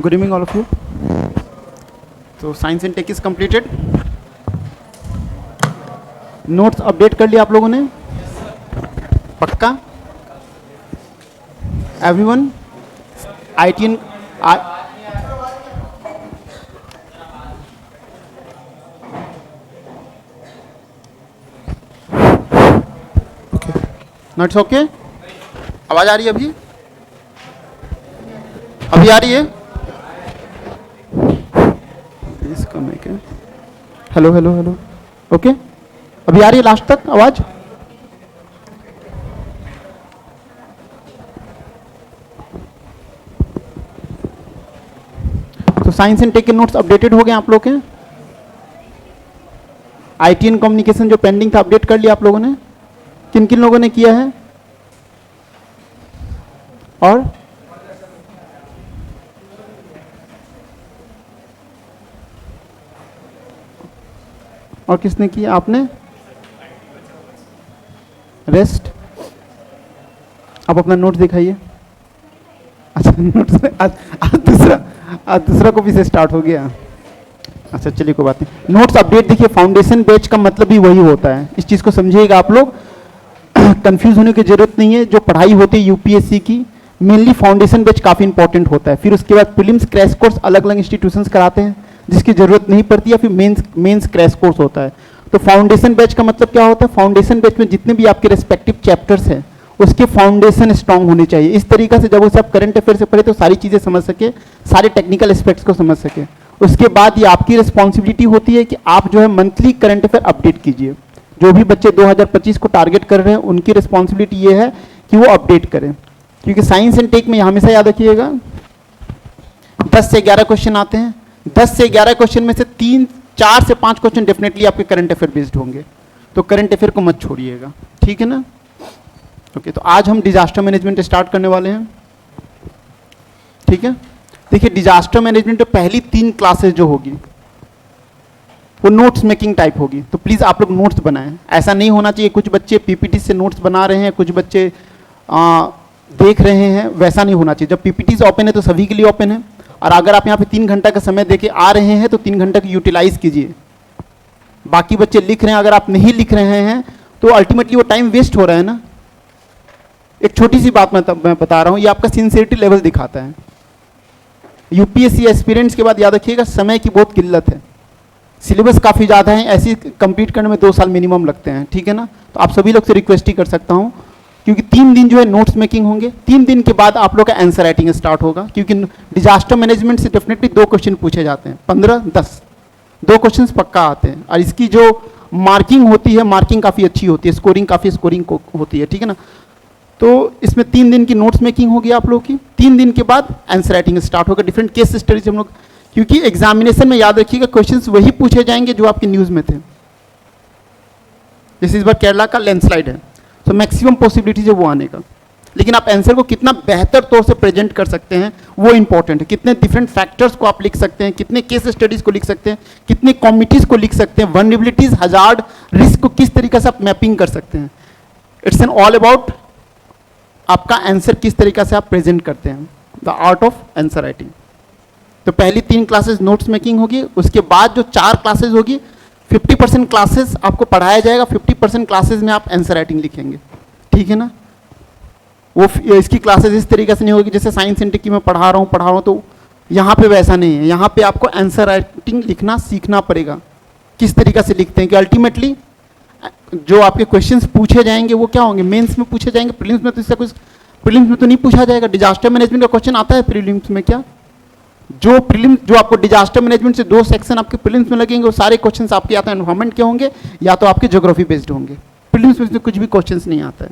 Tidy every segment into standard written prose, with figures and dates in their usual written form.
Good evening all of you. तो science and tech is completed. Notes update कर लिया आप लोगों ने? पक्का? एवरीवन? ITN notes okay? आवाज आ रही है अभी? अभी आ रही है? इसका मैं क्या? Hello hello hello. ओके, अभी आ रही है लास्ट तक आवाज? तो साइंस एंड टेक के नोट्स अपडेटेड हो गए आप लोग के? आईटी एंड कम्युनिकेशन जो पेंडिंग था अपडेट कर लिया आप लोगों ने? किन किन लोगों ने किया है? और किसने किया? आपने? रेस्ट? आप अपना नोट्स दिखाइए। अच्छा नोट्स आज दूसरा कॉपी से स्टार्ट हो गया। अच्छा चलिए कोई बात नहीं। नोट्स अपडेट देखिए, फाउंडेशन बैच का मतलब भी वही होता है, इस चीज़ को समझिएगा आप लोग। कंफ्यूज होने की जरूरत नहीं है। जो पढ़ाई होती है यूपीएससी की, मेनली फाउंडेशन बैच काफ़ी इंपॉर्टेंट होता है। फिर उसके बाद प्रीलिम्स क्रैश कोर्स अलग अलग इंस्टीट्यूशंस कराते हैं जिसकी जरूरत नहीं पड़ती, या फिर मेंस क्रैश कोर्स होता है। तो फाउंडेशन बैच का मतलब क्या होता है? फाउंडेशन बैच में जितने भी आपके रेस्पेक्टिव चैप्टर्स हैं उसके फाउंडेशन स्ट्रांग होने चाहिए। इस तरीका से जब उसे आप करंट अफेयर से पढ़े तो सारी चीज़ें समझ सके, सारे टेक्निकल एस्पेक्ट्स को समझ सके। उसके बाद ये आपकी रिस्पॉन्सिबिलिटी होती है कि आप जो है मंथली करंट अफेयर अपडेट कीजिए। जो भी बच्चे 2025 को टारगेट कर रहे हैं उनकी रिस्पॉन्सिबिलिटी ये है कि वो अपडेट करें, क्योंकि साइंस एंड टेक में हमेशा याद रखिएगा 10 से 11 क्वेश्चन आते हैं। 10 से 11 क्वेश्चन में से 4 से 5 क्वेश्चन डेफिनेटली आपके करंट अफेयर बेस्ड होंगे, तो करंट अफेयर को मत छोड़िएगा, ठीक है ना? ओके, तो आज हम डिजास्टर मैनेजमेंट स्टार्ट करने वाले हैं, ठीक है? देखिए, डिजास्टर मैनेजमेंट में पहली 3 क्लासेस जो होगी वो नोट्स मेकिंग टाइप होगी, तो प्लीज़ आप लोग नोट्स बनाएं। ऐसा नहीं होना चाहिए कुछ बच्चे पीपीटी से नोट्स बना रहे हैं, कुछ बच्चे देख रहे हैं, वैसा नहीं होना चाहिए। जब पीपीटी ओपन है तो सभी के लिए ओपन है, और अगर आप यहाँ पे 3 घंटा का समय देके आ रहे हैं तो 3 घंटा को यूटिलाइज कीजिए। बाकी बच्चे लिख रहे हैं, अगर आप नहीं लिख रहे हैं तो अल्टीमेटली वो टाइम वेस्ट हो रहा है ना। एक छोटी सी बात मैं बता रहा हूँ, ये आपका सिंसियरिटी लेवल दिखाता है। यूपीएससी एस्पिरेंट्स के बाद याद रखिएगा समय की बहुत किल्लत है, सिलेबस काफ़ी ज़्यादा है, ऐसी कंप्लीट करने में 2 साल मिनिमम लगते हैं, ठीक है ना? तो आप सभी लोग से रिक्वेस्ट ही कर सकता हूँ, क्योंकि 3 दिन जो है नोट्स मेकिंग होंगे, 3 दिन के बाद आप लोग का आंसर राइटिंग स्टार्ट होगा, क्योंकि डिजास्टर मैनेजमेंट से डेफिनेटली 2 क्वेश्चन पूछे जाते हैं, 15-10 2 क्वेश्चन पक्का आते हैं। और इसकी जो मार्किंग होती है, मार्किंग काफ़ी अच्छी होती है, स्कोरिंग काफ़ी होती है, ठीक है ना? तो इसमें 3 दिन की नोट्स मेकिंग होगी आप लोग की, 3 दिन के बाद आंसर राइटिंग स्टार्ट होगा। डिफरेंट केस स्टडीज हम लोग, क्योंकि एग्जामिनेशन में याद रखिएगा क्वेश्चंस वही पूछे जाएंगे जो आपकी न्यूज़ में थे। जैसे इस बार केरला का लैंडस्लाइड है, तो मैक्सिमम पॉसिबिलिटीज है वो आने का, लेकिन आप आंसर को कितना बेहतर तौर से प्रेजेंट कर सकते हैं वो इंपॉर्टेंट है। कितने डिफरेंट फैक्टर्स को आप लिख सकते हैं, कितने केस स्टडीज को लिख सकते हैं, कितने कॉमिटीज को लिख सकते हैं, वनरेबिलिटीज, हजार्ड, रिस्क को किस तरीके से आप मैपिंग कर सकते हैं। इट्स एन ऑल अबाउट आपका आंसर किस तरीके से आप प्रेजेंट करते हैं, the art of answer writing. तो पहली 3 क्लासेस नोट्स मेकिंग होगी, उसके बाद जो 4 क्लासेस होगी 50% क्लासेस आपको पढ़ाया जाएगा, 50% क्लासेस में आप आंसर राइटिंग लिखेंगे, ठीक है ना? वो इसकी क्लासेस इस तरीके से नहीं होगी जैसे साइंस एंड टेक की मैं पढ़ा रहा हूँ, तो यहाँ पे वैसा नहीं है। यहाँ पे आपको आंसर राइटिंग लिखना सीखना पड़ेगा, किस तरीके से लिखते हैं, कि अल्टीमेटली जो आपके क्वेश्चंस पूछे जाएंगे वो क्या होंगे, मेंस में पूछे जाएंगे, प्रीलिम्स में तो इससे कुछ, प्रीलिम्स में तो नहीं पूछा जाएगा। डिजास्टर मैनेजमेंट का क्वेश्चन आता है प्रीलिम्स में क्या? जो आपको डिजास्टर मैनेजमेंट से 2 सेक्शन आपके प्रीलिम्स में लगेंगे, वो सारे क्वेश्चंस आपके आता है एनवायरमेंट के होंगे या तो आपके ज्योग्राफी बेस्ड होंगे। प्रीलिम्स में कुछ भी क्वेश्चंस नहीं आता है।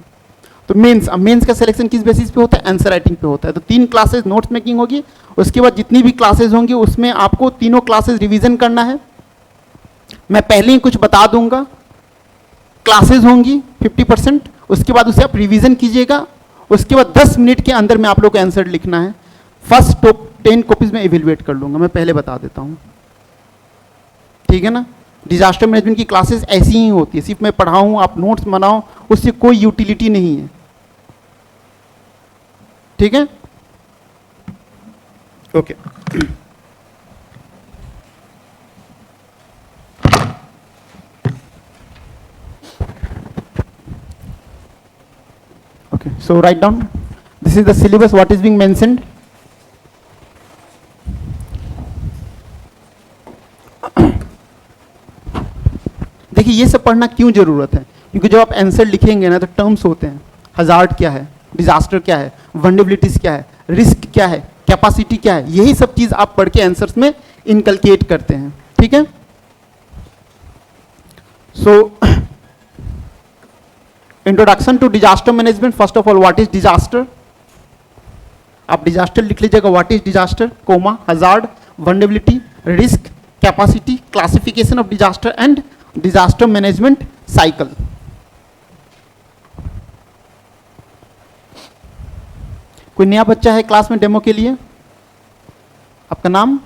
तो मेंस का सिलेक्शन किस बेसिस पे होता है? आंसर राइटिंग पे होता है। तो 3 क्लासेस नोट्स मेकिंग होगी, उसके बाद जितनी भी क्लासेस होंगी उसमें आपको तीनों क्लासेस रिविजन करना है। मैं पहले ही कुछ बता दूंगा, क्लासेस होंगी 50%, उसके बाद उसे आप रिवीजन कीजिएगा। उसके बाद 10 मिनट के अंदर में आप लोग को आंसर लिखना है। फर्स्ट टॉप 10 कॉपीज में इवेलुएट कर लूंगा, मैं पहले बता देता हूं, ठीक है ना? डिजास्टर मैनेजमेंट की क्लासेस ऐसी ही होती है, सिर्फ मैं पढ़ाऊं आप नोट्स बनाओ, उससे कोई यूटिलिटी नहीं है, ठीक है? Okay So write down. This is the syllabus. What is being mentioned? देखिए ये सब पढ़ना क्यों जरूरत है, क्योंकि जब आप आंसर लिखेंगे ना तो टर्म्स होते हैं, हजार्ड क्या है, डिजास्टर क्या है, वल्नरेबिलिटीज क्या है, रिस्क क्या है, कैपेसिटी क्या है, यही सब चीज आप पढ़ के आंसर्स में इनकलकेट करते हैं, ठीक है। So introduction to disaster management. First of all what is disaster, आप डिजास्टर लिख लीजिएगा, what is disaster comma, hazard, vulnerability, risk, capacity, classification of disaster and disaster management cycle. कोई नया बच्चा है क्लास में डेमो के लिए? आपका नाम?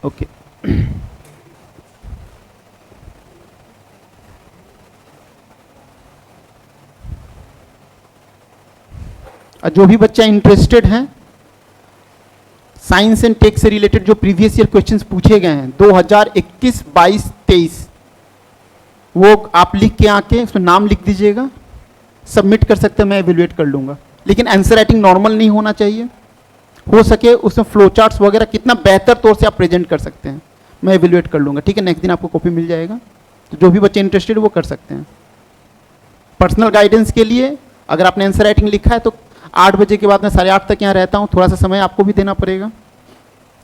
ओके। जो भी बच्चा इंटरेस्टेड है साइंस एंड टेक से रिलेटेड, जो प्रीवियस ईयर क्वेश्चंस पूछे गए हैं 2021, 22, 23, वो आप लिख के आके उसमें नाम लिख दीजिएगा, सबमिट कर सकते हैं, मैं एवेल्युएट कर लूंगा। लेकिन आंसर राइटिंग नॉर्मल नहीं होना चाहिए, हो सके उसमें फ्लो चार्ट्स वगैरह कितना बेहतर तौर से आप प्रेजेंट कर सकते हैं, मैं एवेल्युएट कर लूंगा, ठीक है। नेक्स्ट दिन आपको कॉपी मिल जाएगा, तो जो भी बच्चे इंटरेस्टेड वो कर सकते हैं। पर्सनल गाइडेंस के लिए अगर आपने आंसर राइटिंग लिखा है तो 8 बजे के बाद मैं 8:30 तक यहाँ रहता हूँ, थोड़ा सा समय आपको भी देना पड़ेगा,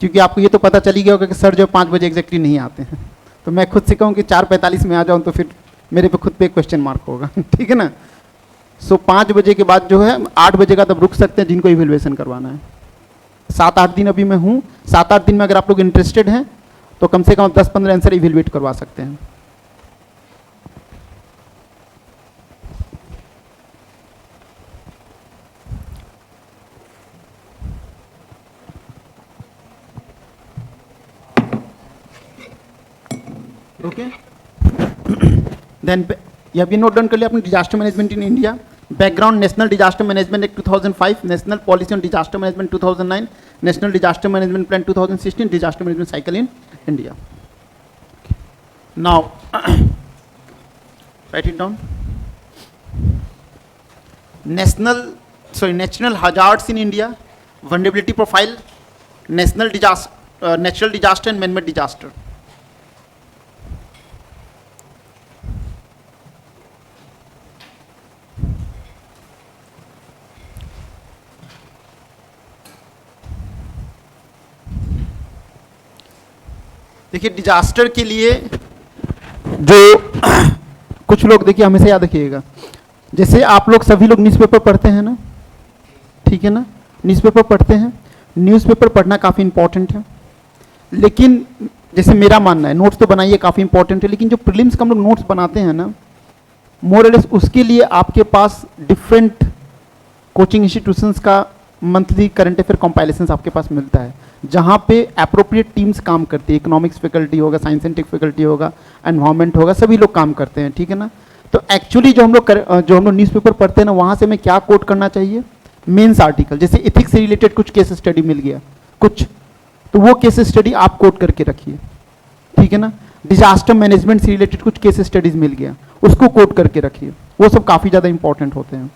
क्योंकि आपको ये तो पता चली गया होगा कि सर जो 5 बजे एग्जैक्टली नहीं आते हैं, तो मैं खुद से कहूँ कि 4:45 में आ जाऊँ तो फिर मेरे पे खुद पे क्वेश्चन मार्क होगा ठीक है ना। सो 5 बजे के बाद जो है 8 बजे का तब रुक सकते हैं जिनको इवेल्युएशन करवाना है। 7-8 दिन अभी मैं हूँ, 7-8 दिन में अगर आप लोग इंटरेस्टेड हैं तो कम से कम 10-15 आंसर इवेल्युएट करवा सकते हैं। ओके, देन ये भी नोट डाउन कर लिया आपने, disaster management in India, background, national disaster management act 2005, national policy on disaster management 2009, national disaster management plan 2016, disaster management cycle in India. Now right it down. National hazards in India, vulnerability profile, national disaster, natural disaster and manmade disaster. देखिए disaster के लिए जो कुछ लोग, देखिए हमेशा याद रखिएगा, जैसे आप लोग सभी लोग न्यूज़पेपर पढ़ते हैं ना, ठीक है ना, न्यूज़पेपर पढ़ते हैं, न्यूज़पेपर पढ़ना काफ़ी इंपॉर्टेंट है, लेकिन जैसे मेरा मानना है नोट्स तो बनाइए काफ़ी इंपॉर्टेंट है, लेकिन जो प्रीलिम्स का हम लोग नोट्स बनाते हैं ना, मोर और लेस उसके लिए आपके पास डिफरेंट कोचिंग इंस्टीट्यूशंस का मंथली करंट अफेयर कंपाइलेशंस आपके पास मिलता है, जहाँ पे अप्रोप्रिएट टीम्स काम करती है, इकोनॉमिक्स फैकल्टी होगा, साइंस एंड टेक फैकल्टी होगा, एनवायरमेंट होगा, सभी लोग काम करते हैं, ठीक है ना। तो एक्चुअली जो हम लोग न्यूज़पेपर पढ़ते हैं ना, वहाँ से हमें क्या कोट करना चाहिए, मेंस आर्टिकल, जैसे इथिक्स से रिलेटेड कुछ केस स्टडी मिल गया कुछ, तो वो केस स्टडी आप कोट करके रखिए, ठीक है ना। डिजास्टर मैनेजमेंट से रिलेटेड कुछ केस स्टडीज मिल गया, उसको कोट करके रखिए, वो सब काफ़ी ज़्यादा इंपॉर्टेंट होते हैं।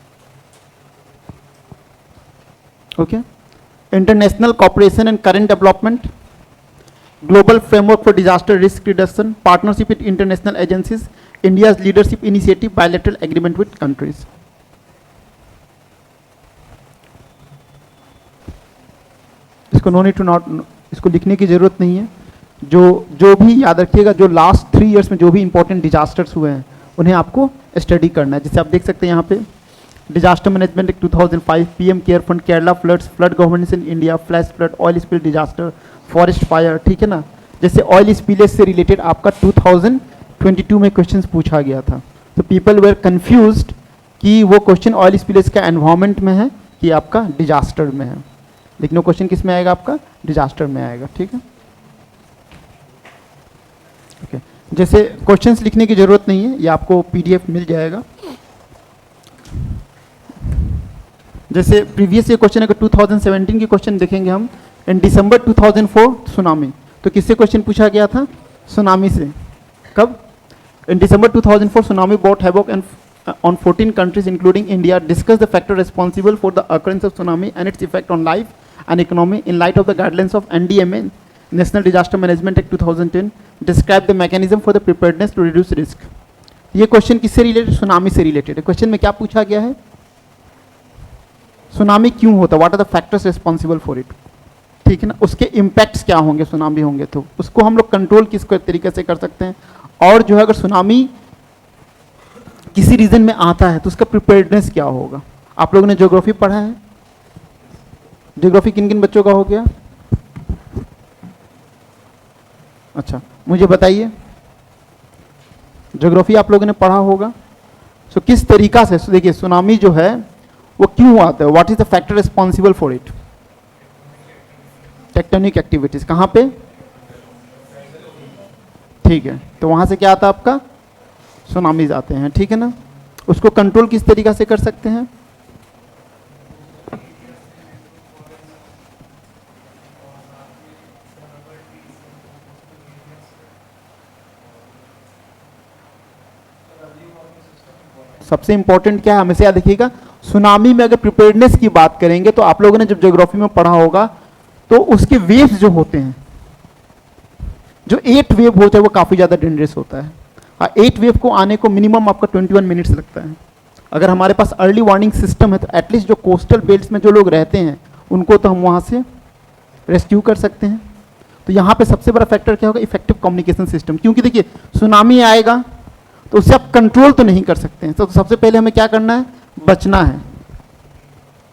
Okay, international cooperation and current development, global framework for disaster risk reduction, partnership with international agencies, India's leadership initiative, bilateral agreement with countries. इसको नो नीड टू नॉट, इसको लिखने की जरूरत नहीं है, जो भी याद रखिएगा, जो लास्ट 3 इयर्स में जो भी इंपॉर्टेंट डिजास्टर्स हुए हैं उन्हें आपको स्टडी करना है। जैसे आप देख सकते हैं यहाँ पे disaster management act 2005, PM care fund, Kerala floods, flood governance in India, flash flood, oil spill disaster, forest fire, ठीक है ना। जैसे ऑयल स्पिलेज से रिलेटेड आपका 2022 में क्वेश्चन पूछा गया था, तो पीपल वेर कंफ्यूज्ड कि वो क्वेश्चन ऑयल स्पिलेज का एनवायरमेंट में है कि आपका डिजास्टर में है, लेकिन वो क्वेश्चन किस में आएगा, आपका डिजास्टर में आएगा, ठीक है। ओके, जैसे क्वेश्चंस लिखने की जरूरत नहीं है, ये आपको पीडीएफ मिल जाएगा। जैसे प्रीवियस ये क्वेश्चन, अगर 2017 के क्वेश्चन देखेंगे हम, इन दिसंबर 2004 सुनामी, तो किससे क्वेश्चन पूछा गया था, सुनामी से। कब? In December 2004 tsunami bought havoc and on 14 countries including India discuss the factor responsible for the occurrence of tsunami and its effect on life and economy in light of the guidelines of NDMA National Disaster Management Act 2010 describe the mechanism for the preparedness to reduce risk। ये question किससे related? Tsunami से related है। Question में क्या पूछा गया है? Tsunami क्यों होता है, what are the factors responsible for it, ठीक है ना, उसके इम्पैक्ट्स क्या होंगे सुनामी होंगे तो उसको हम लोग कंट्रोल किस तरीके से कर सकते हैं, और जो है अगर सुनामी किसी रीजन में आता है तो उसका प्रिपेयर्डनेस क्या होगा। आप लोगों ने ज्योग्राफी पढ़ा है? ज्योग्राफी किन किन बच्चों का हो गया? अच्छा, मुझे बताइए, ज्योग्राफी आप लोगों ने पढ़ा होगा। सो किस तरीका से, देखिए सुनामी जो है वो क्यों आता है, what is the factor responsible for it? Tectonic activities. कहां पे? ठीक है, तो वहां से क्या आता है आपका? सुनामीज आते हैं, ठीक है ना। उसको कंट्रोल किस तरीका से कर सकते हैं? सबसे इंपॉर्टेंट क्या है, हमेशा याद रखिएगा, सुनामी में अगर प्रिपेयर्डनेस की बात करेंगे तो आप लोगों ने जब ज्योग्राफी में पढ़ा होगा तो उसके वेव्स जो होते हैं, जो 8 वेव होता है वो काफ़ी ज़्यादा डेंजरस होता है। 8 वेव को आने को मिनिमम आपका 21 मिनट्स लगता है। अगर हमारे पास अर्ली वार्निंग सिस्टम है तो एटलीस्ट जो कोस्टल बेल्ट्स में जो लोग रहते हैं उनको तो हम वहाँ से रेस्क्यू कर सकते हैं। तो यहाँ पे सबसे बड़ा फैक्टर क्या होगा? Effective communication system. क्योंकि देखिए सुनामी आएगा तो उससे आप कंट्रोल तो नहीं कर सकते हैं, तो सबसे पहले हमें क्या करना है? बचना है,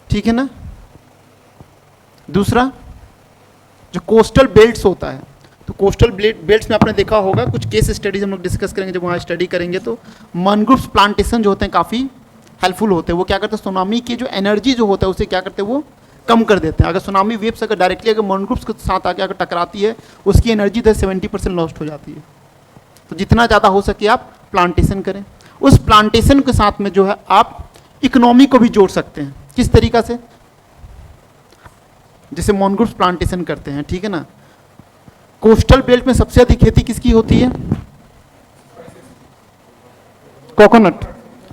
ठीक है ना। दूसरा, जो कोस्टल बेल्ट्स होता है, तो कोस्टल बेल्ट्स में आपने देखा होगा, कुछ केस स्टडीज हम लोग डिस्कस करेंगे जब वहाँ स्टडी करेंगे, तो मैनग्रोव्स प्लांटेशन जो होते हैं काफ़ी हेल्पफुल होते हैं। वो क्या करते हैं? सुनामी की जो एनर्जी जो होता है उसे क्या करते हैं? वो कम कर देते हैं। अगर सुनामी वेव्स अगर डायरेक्टली अगर मैनग्रोव्स के साथ आके अगर टकराती है, उसकी एनर्जी तो 70% लॉस्ट हो जाती है। तो जितना ज़्यादा हो सके आप प्लांटेशन करें। उस प्लांटेशन के साथ में जो है आप इकोनॉमी को भी जोड़ सकते हैं। किस तरीका से? जैसे मैनग्रोव्स प्लांटेशन करते हैं, ठीक है ना। कोस्टल बेल्ट में सबसे अधिक खेती किसकी होती है? कोकोनट।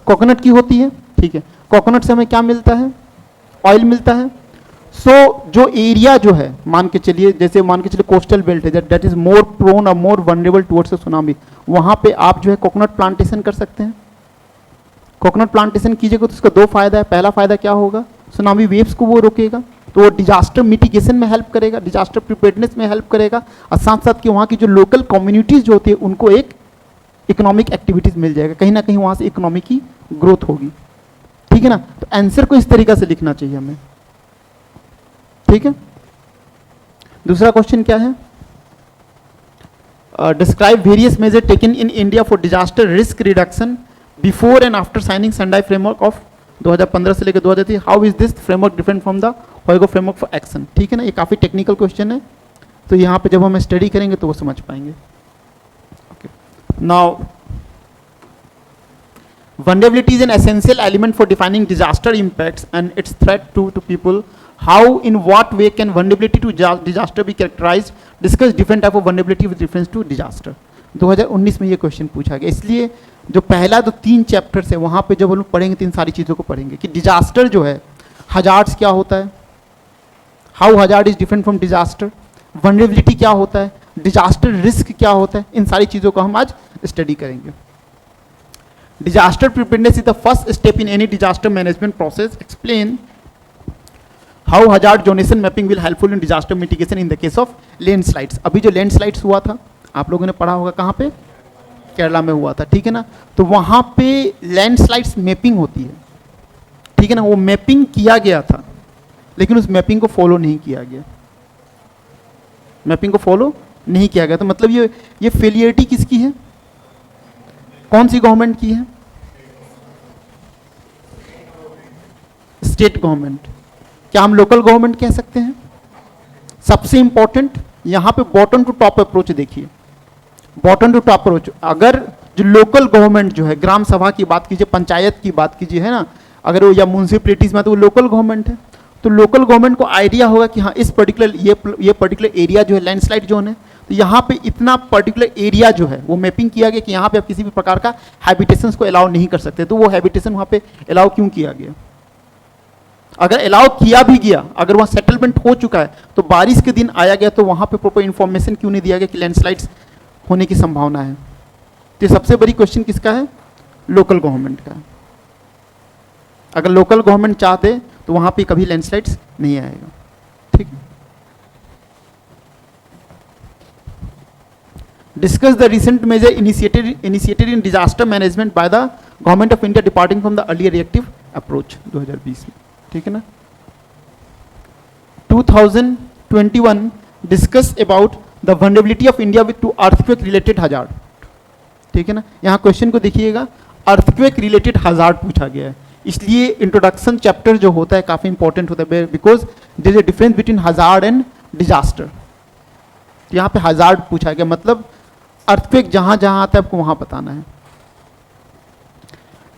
कोकोनट की होती है, ठीक है। कोकोनट से हमें क्या मिलता है? ऑयल मिलता है। जो एरिया जो है, मान के चलिए, जैसे मान के चलिए कोस्टल बेल्ट है, दैट इज मोर प्रोन और मोर वनरेबल टुवर्ड्स सुनामी, वहां पे आप जो है कोकोनट प्लांटेशन कर सकते हैं। कोकोनट प्लांटेशन कीजिएगा तो उसका 2 फायदा है। पहला फायदा क्या होगा? सुनामी वेव्स को वो रोकेगा, तो वो डिजास्टर मिटिगेशन में हेल्प करेगा, डिजास्टर प्रिपेयर्डनेस में हेल्प करेगा, और साथ साथ कि वहाँ की जो लोकल कम्युनिटीज जो होती है उनको एक इकोनॉमिक एक्टिविटीज मिल जाएगा, कहीं ना कहीं वहाँ से इकोनॉमी की ग्रोथ होगी, ठीक है ना। तो आंसर को इस तरीका से लिखना चाहिए हमें, ठीक है। दूसरा क्वेश्चन क्या है? Describe various measure taken in India for disaster risk reduction before and after signing Sendai framework of 2015 से लेकर 2023। How is this framework different from the Hyogo framework for action, ठीक है ना। ये काफ़ी टेक्निकल क्वेश्चन है, तो यहाँ पे जब हम स्टडी करेंगे तो वो समझ पाएंगे। Now vulnerability is an essential element for defining disaster impacts and its threat to people. How, in what way can vulnerability to disaster be characterized? Discuss different type of vulnerability with reference to disaster. 2019 में ये question पूछा गया, इसलिए जो पहला 3 chapters है वहाँ पे जब हम लोग पढ़ेंगे तो इन सारी चीज़ों को पढ़ेंगे कि डिजास्टर जो है, हजार्ड्स क्या होता है, how hazard is different from disaster, vulnerability क्या होता है, डिजास्टर रिस्क क्या होता है, इन सारी चीज़ों को हम आज स्टडी करेंगे। Disaster preparedness is the first step in any disaster management process. Explain how hazard zonation mapping will helpful in disaster mitigation in the case of landslides. अभी जो लैंडस्लाइड्स हुआ था आप लोगों ने पढ़ा होगा, कहाँ पे? केरला में हुआ था, ठीक है ना। तो वहाँ पे लैंडस्लाइड्स मैपिंग होती है, ठीक है ना। वो मैपिंग किया गया था लेकिन उस मैपिंग को फॉलो नहीं किया गया, मैपिंग को फॉलो नहीं किया गया। तो मतलब ये फेलियरिटी किसकी है? कौन सी गवर्नमेंट की है? State government. क्या हम लोकल गवर्नमेंट कह सकते हैं? सबसे इंपॉर्टेंट यहाँ पे बॉटम टू टॉप अप्रोच देखिए, बॉटम टू टॉप अप्रोच। अगर जो लोकल गवर्नमेंट जो है, ग्राम सभा की बात कीजिए, पंचायत की बात कीजिए, है ना, अगर वो या म्यूनसिपैलिटीज में, तो वो लोकल गवर्नमेंट है। तो लोकल गवर्नमेंट को आइडिया होगा कि हाँ इस पर्टिकुलर ये पर्टिकुलर एरिया जो है लैंडस्लाइड जोन है, तो यहाँ पे इतना पर्टिकुलर एरिया जो है वो मैपिंग किया गया कि यहाँ पे आप किसी भी प्रकार का हैबिटेशंस को अलाउ नहीं कर सकते। तो वो हैबिटेशन वहाँ पे अलाउ क्यों किया गया? अगर अलाउ किया भी गया, अगर वहाँ सेटलमेंट हो चुका है, तो बारिश के दिन आया गया तो वहाँ पे प्रॉपर इन्फॉर्मेशन क्यों नहीं दिया गया कि लैंडस्लाइड्स होने की संभावना है? तो सबसे बड़ी क्वेश्चन किसका है? लोकल गवर्नमेंट का। अगर लोकल गवर्नमेंट चाहते तो वहाँ पे कभी लैंडस्लाइड्स नहीं आएगा। ठीक, discuss the recent major initiated in disaster management by the government of India departing from the earlier reactive approach 2020 में। ठीक है ना। 2021 discuss about the vulnerability of India with to earthquake related hazard. ठीक है ना। यहाँ क्वेश्चन को देखिएगा, अर्थक्वेक रिलेटेड हजार्ड पूछा गया है, इसलिए इंट्रोडक्शन चैप्टर जो होता है काफी इंपॉर्टेंट होता है, because there is a difference between hazard and disaster. यहाँ पे हजार्ड पूछा गया, मतलब अर्थक्वेक जहां जहां आता है आपको वहां बताना है।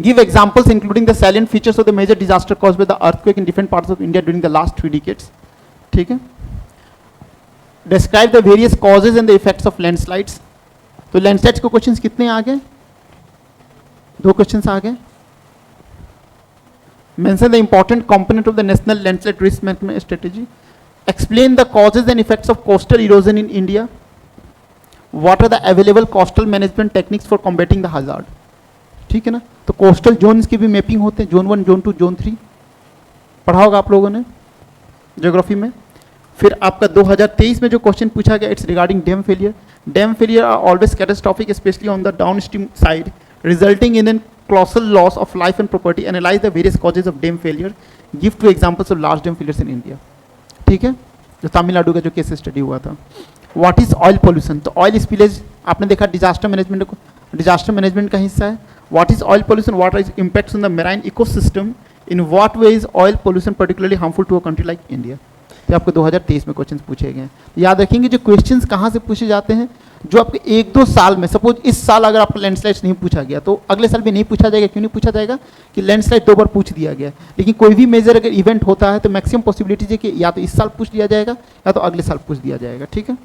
Give examples including the salient features of the major disaster caused by the earthquake in different parts of India during the last 3 decades. ठीक है। Describe the various causes and the effects of landslides. तो landslides को questions कितने आ गए? 2 questions आ गए। Mention the important component of the national landslide risk management strategy. Explain the causes and effects of coastal erosion in India. What are the available coastal management techniques for combating the hazard. ठीक है ना। तो coastal Jones की भी mapping होते हैं, zone 1, zone 2, zone 3 पढ़ा होगा आप लोगों ने ज्योग्राफी में। फिर आपका 2023 में जो क्वेश्चन पूछा गया, it's regarding dam failure. Dam failure are always catastrophic specially on the downstream side resulting in an colossal loss of life and property. Analyze the various causes of dam failure. Give 2 examples of large dam failures in India. ठीक है, जो तमिलनाडु का जो case study हुआ था। What is oil pollution? तो oil spillage आपने देखा डिजास्टर मैनेजमेंट का हिस्सा है। What is oil pollution? What is impacts on the marine ecosystem? In what way is oil pollution particularly harmful to a country like India? ये आपको 2023 में questions पूछे गए। याद रखेंगे जो क्वेश्चंस कहाँ से पूछे जाते हैं, जो आपके 1-2 साल में, सपोज इस साल अगर आपको लैंडस्लाइड्स नहीं पूछा गया तो अगले साल भी नहीं पूछा जाएगा। क्यों नहीं पूछा जाएगा? कि लैंडस्लाइड 2 बार पूछ दिया गया। लेकिन कोई भी मेजर अगर इवेंट होता है तो मैक्सिमम पॉसिबिलिटीज है कि या तो इस साल पूछ दिया जाएगा या तो अगले साल पूछ दिया जाएगा। ठीक है।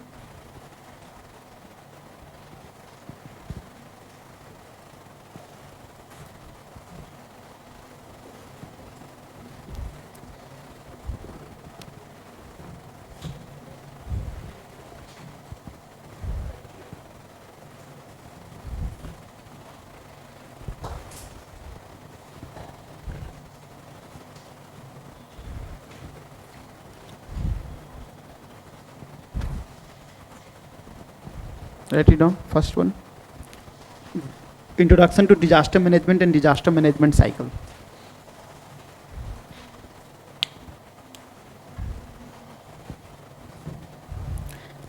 Write it down. First one, introduction to disaster management and disaster management cycle.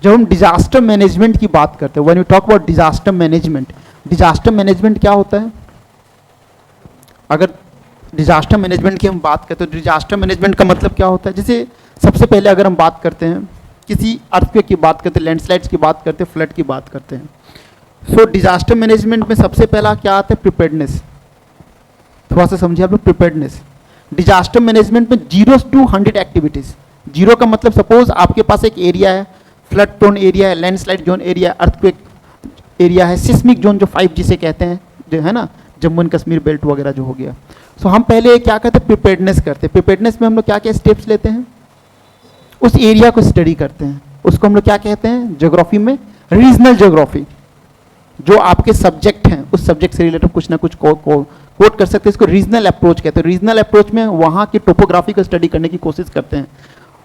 जब हम डिजास्टर मैनेजमेंट की बात करते हैं, when you talk about disaster management क्या होता है? अगर डिजास्टर मैनेजमेंट की हम बात करते हैं तो डिजास्टर मैनेजमेंट का मतलब क्या होता है? जैसे सबसे पहले अगर हम बात करते हैं किसी अर्थक्वेक की बात करते हैं, लैंडस्लाइड्स की बात करते हैं, फ्लड की बात करते हैं, सो डिजास्टर मैनेजमेंट में सबसे पहला क्या आता है? प्रिपेयर्डनेस। थोड़ा सा समझिए आप लोग प्रिपेयर्डनेस। डिजास्टर मैनेजमेंट में 0 to 100 एक्टिविटीज। 0 का मतलब सपोज आपके पास एक एरिया है, फ्लड प्रोन एरिया है, landslide zone area, earthquake area है, सिस्मिक जोन जो 5 जिसे कहते हैं, जो है ना जम्मू एंड कश्मीर बेल्ट वगैरह जो हो गया। सो हम पहले क्या करते हैं? प्रिपेयर्डनेस करते हैं। प्रिपेयर्डनेस में हम लोग क्या क्या स्टेप्स लेते हैं? उस एरिया को स्टडी करते हैं। उसको हम लोग क्या कहते हैं ज्योग्राफी में? Regional geography. जो आपके सब्जेक्ट हैं उस सब्जेक्ट से रिलेटेड कुछ ना कुछ कोट कर सकते हैं, इसको रीजनल अप्रोच कहते हैं। रीजनल अप्रोच में वहाँ की टोपोग्राफी को स्टडी करने की कोशिश करते हैं।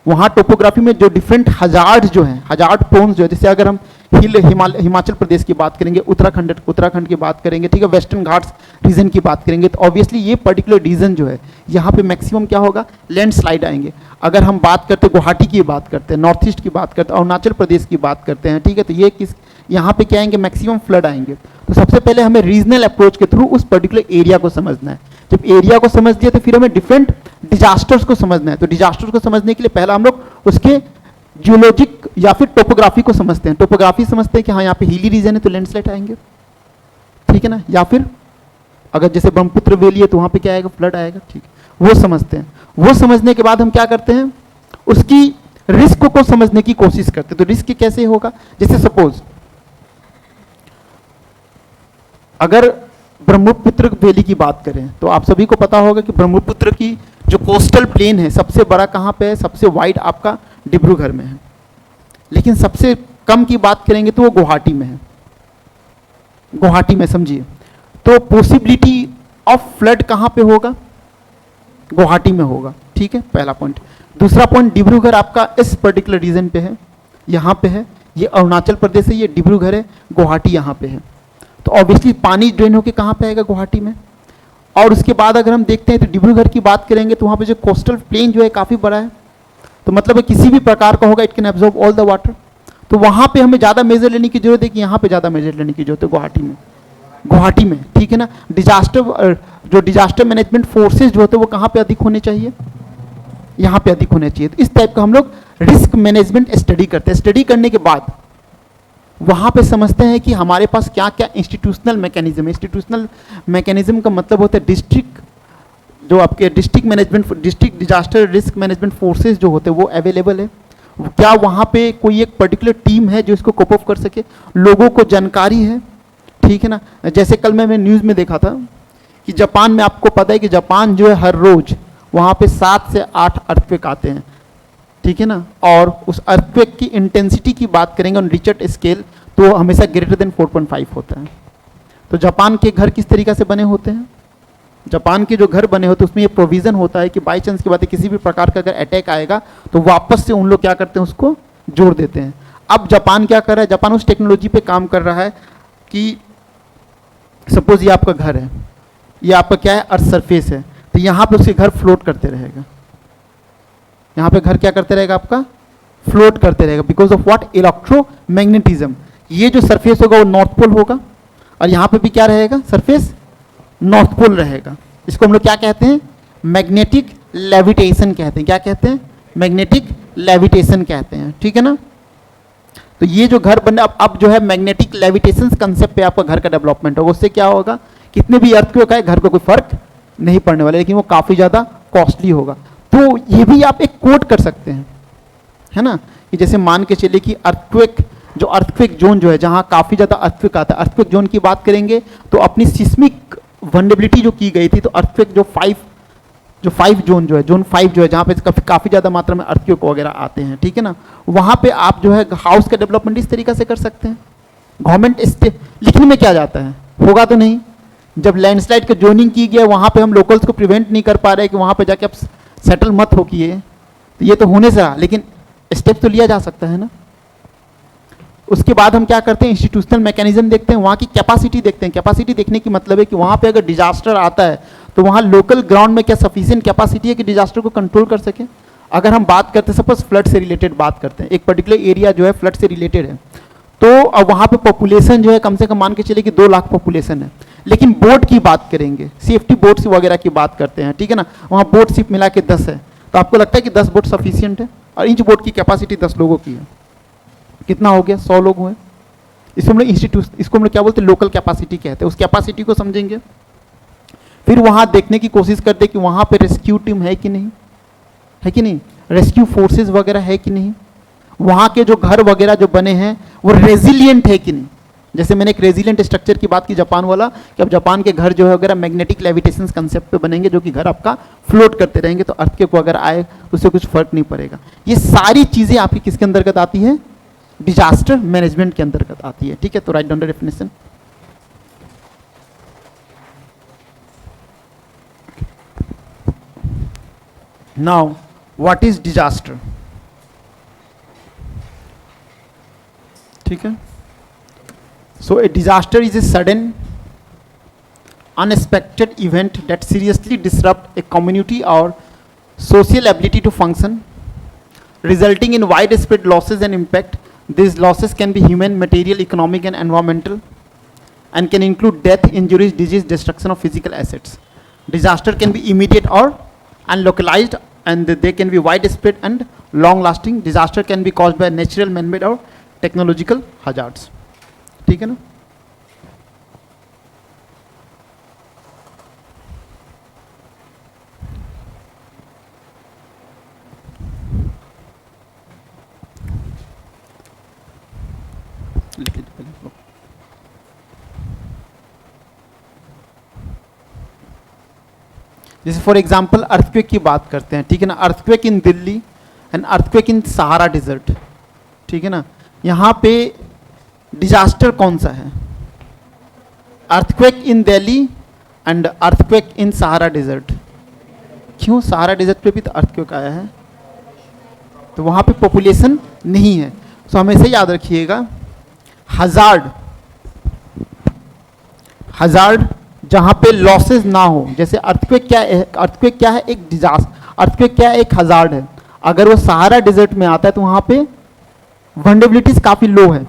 वहाँ टोपोग्राफी में जो डिफरेंट हजार्ड जो हैं, हजार्ड प्रोन्स जो है, जैसे अगर हम हिमाचल प्रदेश की बात करेंगे, उत्तराखंड की बात करेंगे, ठीक है, वेस्टर्न घाट्स रीजन की बात करेंगे, तो ऑब्वियसली ये पर्टिकुलर रीजन जो है यहाँ पे मैक्सिमम क्या होगा? लैंडस्लाइड आएंगे। अगर हम बात करते हैं गुवाहाटी की बात करते हैं, नॉर्थ ईस्ट की बात करते हैं, अरुणाचल प्रदेश की बात करते हैं, ठीक है, तो ये यहाँ पे क्या आएंगे? मैक्सिमम फ्लड आएंगे। तो सबसे पहले हमें रीजनल अप्रोच के थ्रू उस पर्टिकुलर एरिया को समझना है। जब एरिया को समझ लिया तो फिर हमें डिफरेंट डिजास्टर्स को समझना है। तो डिजास्टर्स को समझने के लिए पहला हम लोग उसके जियोलॉजिक या फिर टोपोग्राफी को समझते हैं। टोपोग्राफी समझते हैं कि हाँ यहाँ पे हिली रीजन है तो लैंडस्लाइड आएंगे, ठीक है ना, या फिर अगर जैसे ब्रह्मपुत्र वैली है तो वहाँ पे क्या आएगा? फ्लड आएगा, ठीक है, वो समझते हैं। वो समझने के बाद हम क्या करते हैं? उसकी रिस्क को समझने की कोशिश करते हैं। तो रिस्क कैसे होगा, जैसे सपोज अगर ब्रह्मपुत्र वैली की बात करें तो आप सभी को पता होगा कि ब्रह्मपुत्र की जो कोस्टल प्लेन है सबसे बड़ा कहाँ पे है, सबसे वाइड आपका डिब्रूगढ़ में है, लेकिन सबसे कम की बात करेंगे तो वो गुवाहाटी में है, गुवाहाटी में, समझिए। तो पॉसिबिलिटी ऑफ फ्लड कहाँ पे होगा, गुवाहाटी में होगा, ठीक है, पहला पॉइंट। दूसरा पॉइंट, डिब्रूगढ़ आपका इस पर्टिकुलर रीजन पे है, यहाँ पे है, ये अरुणाचल प्रदेश है, ये डिब्रूगढ़ है, गुवाहाटी यहाँ पे है। तो ऑब्वियसली पानी ड्रेन होकर कहाँ पे आएगा, गुवाहाटी में। और उसके बाद अगर हम देखते हैं तो डिब्रूगढ़ की बात करेंगे तो वहाँ पे जो कोस्टल प्लेन जो है काफ़ी बड़ा है, तो मतलब किसी भी प्रकार का होगा, it can absorb all the water. तो वहाँ पे हमें ज़्यादा मेजर लेने की जरूरत है कि यहाँ पे ज़्यादा मेजर लेने की जरूरत है, गुवाहाटी में, गुवाहाटी में, ठीक है ना। डिजास्टर, जो डिजास्टर मैनेजमेंट फोर्सेज जो होते हैं वो कहाँ पे अधिक होने चाहिए, यहाँ पे अधिक होने चाहिए। तो इस टाइप का हम लोग रिस्क मैनेजमेंट स्टडी करते हैं। स्टडी करने के बाद वहाँ पे समझते हैं कि हमारे पास क्या क्या इंस्टीट्यूशनल मैकेनिज्म है। इंस्टीट्यूशनल मैकेनिज्म का मतलब होता है डिस्ट्रिक्ट, जो आपके district management, district disaster risk management forces जो होते हैं वो अवेलेबल है, क्या वहाँ पे कोई एक पर्टिकुलर टीम है जो इसको कोप अप कर सके, लोगों को जानकारी है, ठीक है ना। जैसे कल मैं न्यूज़ में देखा था कि जापान में, आपको पता है कि जापान जो है हर रोज वहाँ पे 7 से 8 अर्थक्वेक आते हैं, ठीक है ना। और उस अर्थक्वेक की इंटेंसिटी की बात करेंगे ऑन रिचर्ड स्केल तो हमेशा ग्रेटर देन 4.5 होता है। तो जापान के घर किस तरीक़ा से बने होते हैं, जापान के जो घर बने होते हैं उसमें ये प्रोविज़न होता है कि बाई चांस की बात है किसी भी प्रकार का अगर अटैक आएगा तो वापस से उन लोग क्या करते हैं, उसको जोड़ देते हैं। अब जापान क्या कर रहा है, जापान उस टेक्नोलॉजी पे काम कर रहा है कि सपोज ये आपका घर है, ये आपका क्या है, अर्थ सरफेस है, तो यहाँ पे उसके घर फ्लोट करते रहेगा, यहाँ पे घर क्या करते रहेगा, आपका फ्लोट करते रहेगा, बिकॉज ऑफ व्हाट, इलेक्ट्रोमैग्नेटिज्म। ये जो सरफेस होगा वो नॉर्थ पोल होगा और यहाँ पे भी क्या रहेगा, सरफेस नॉर्थ पोल रहेगा। इसको हम लोग क्या कहते हैं, मैग्नेटिक लेविटेशन कहते हैं। क्या कहते हैं, मैग्नेटिक लेविटेशन कहते हैं, ठीक है ना। तो ये जो घर बने, अब जो है मैग्नेटिक लेविटेशन कंसेप्ट पे आपका घर का डेवलपमेंट होगा। उससे क्या होगा, कितने भी अर्थक्वेक आए घर को कोई फर्क नहीं पड़ने वाला, लेकिन वो काफ़ी ज़्यादा कॉस्टली होगा। तो ये भी आप एक कोट कर सकते हैं, है ना, कि जैसे मान के चलिए कि अर्थक्वेक, जो अर्थक्वेक जोन जो है जहाँ काफ़ी ज़्यादा अर्थक्वेक आता है, अर्थक्वेक जोन की बात करेंगे तो अपनी सिस्मिक वनडेबिलिटी जो की गई थी, तो अर्थक्वेक जो 5 जोन जो है, जोन 5 जो है जहाँ पे काफ़ी ज़्यादा मात्रा में अर्थक्वेक वगैरह आते हैं, ठीक है ना, वहाँ पे आप जो है हाउस का डेवलपमेंट इस तरीके से कर सकते हैं। गवर्नमेंट लिखने में क्या जाता है, होगा तो नहीं। जब लैंडस्लाइड का जोनिंग की गया वहाँ पे हम लोकल्स को प्रिवेंट नहीं कर पा रहे कि वहाँ पे जाके आप सेटल मत हो किए, तो ये तो होने से रहा, लेकिन स्टेप तो लिया जा सकता है ना। उसके बाद हम क्या करते हैं, इंस्टीट्यूशनल मैकेनिज्म देखते हैं, वहाँ की कैपेसिटी देखते हैं। कैपेसिटी देखने की मतलब है कि वहाँ पे अगर डिजास्टर आता है तो वहाँ लोकल ग्राउंड में क्या सफिशिएंट कैपेसिटी है कि डिजास्टर को कंट्रोल कर सके। अगर हम बात करते हैं, सपोज फ्लड से रिलेटेड बात करते हैं, एक पर्टिकुलर एरिया जो है फ्लड से रिलेटेड है, तो अब वहाँ पे पॉपुलेशन जो है कम से कम मान के चले कि 2 लाख पॉपुलेशन है, लेकिन बोट की बात करेंगे, सेफ्टी बोट्स वगैरह की बात करते हैं, ठीक है ना, वहाँ बोट सिर्फ मिला के 10 है, तो आपको लगता है कि 10 बोट सफिशियंट है, और इंच बोट की कैपेसिटी 10 लोगों की है, कितना हो गया, 100 लोग हुए। इसको हम लोग इसको हम लोग क्या बोलते हैं, लोकल कैपेसिटी कहते हैं। उस कैपेसिटी को समझेंगे, फिर वहाँ देखने की कोशिश करते हैं कि वहाँ पे रेस्क्यू टीम है कि नहीं, है कि नहीं, रेस्क्यू फोर्सेज वगैरह है कि नहीं, वहाँ के जो घर वगैरह जो बने हैं वो रेजिलियंट है कि नहीं। जैसे मैंने एक रेजिलियंट स्ट्रक्चर की बात की जापान वाला, कि अब जापान के घर जो है वगैरह मैग्नेटिक लेविटेशन कंसेप्ट पे बनेंगे, जो कि घर आपका फ्लोट करते रहेंगे, तो अर्थ के को अगर आए उससे कुछ फर्क नहीं पड़ेगा। ये सारी चीज़ें आपकी किसके अंतर्गत आती है, डिजास्टर मैनेजमेंट के अंतर्गत आती है, ठीक है। तो write down the definition. Now what is disaster, ठीक है। So a disaster is a sudden unexpected event that seriously disrupt a community or social ability to function, resulting in widespread losses and impact. These losses can be human, material, economic and environmental, and can include death, injuries, disease, destruction of physical assets. Disaster can be immediate or unlocalized, and they can be widespread and long lasting. Disaster can be caused by natural, man-made or technological hazards, ठीक है ना। जैसे for example earthquake की बात करते हैं, ठीक है ना, earthquake in Delhi and earthquake in Sahara desert, ठीक है ना, यहाँ पे डिजास्टर कौन सा है? Earthquake in Delhi and earthquake in Sahara desert. क्यों? सहारा डिजर्ट पे भी तो अर्थक्वेक आया है, तो वहाँ पे पॉपुलेशन नहीं है। तो हमेशा याद रखिएगा, हजार्ड हजार्ड जहाँ पे लॉसेस ना हो, जैसे अर्थक्वेक क्या है? अर्थक्वेक क्या है? एक डिजास्टर। अर्थक्वेक क्या है? एक हजार्ड है। अगर वो सहारा डिजर्ट में आता है तो वहाँ पे वल्नरेबिलिटीज काफ़ी लो है,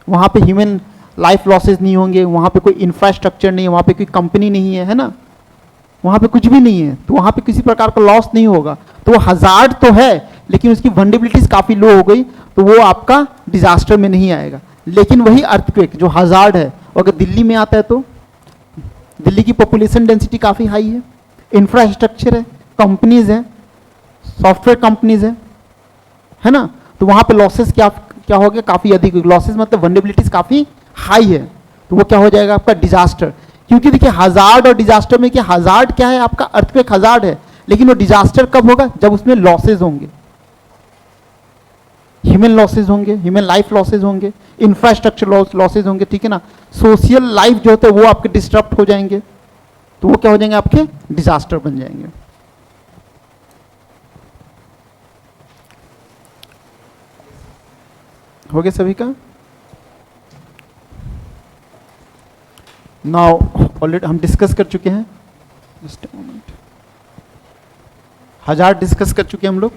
वहाँ पे ह्यूमन लाइफ लॉसेस नहीं होंगे, वहाँ पे कोई इंफ्रास्ट्रक्चर नहीं है, वहाँ पे कोई कंपनी नहीं है, है ना, वहाँ पे कुछ भी नहीं है, तो वहाँ पे किसी प्रकार का लॉस नहीं होगा। तो वो हजार्ड तो है लेकिन उसकी वल्नरेबिलिटीज काफ़ी लो हो गई, तो वो आपका डिजास्टर में नहीं आएगा। लेकिन वही अर्थक्वेक जो हजार्ड है, अगर दिल्ली में आता है तो दिल्ली की पॉपुलेशन डेंसिटी काफ़ी हाई है, इंफ्रास्ट्रक्चर है, कंपनीज हैं, सॉफ्टवेयर कंपनीज है ना, तो वहाँ पे लॉसेस क्या क्या हो गया? काफ़ी अधिक लॉसेस, मतलब वल्नरेबिलिटीज काफ़ी हाई है, तो वो क्या हो जाएगा? आपका डिजास्टर। क्योंकि देखिए हजार्ड और डिजास्टर में क्या, हजार्ड क्या है? आपका अर्थक्वेक हजार्ड है, लेकिन वो डिजास्टर कब होगा? जब उसमें लॉसेज होंगे, ह्यूमन लॉसेज होंगे, ह्यूमन लाइफ लॉसेज होंगे, इंफ्रास्ट्रक्चर लॉसेज होंगे, ठीक है ना, सोशल लाइफ जो होते हैं वो आपके डिस्टर्ब हो जाएंगे, तो वो क्या हो जाएंगे? आपके डिजास्टर बन जाएंगे। हो गया सभी का? नाउ ऑलरेडी हम डिस्कस कर चुके हैं, just a moment, hazard discuss कर चुके हैं हम लोग,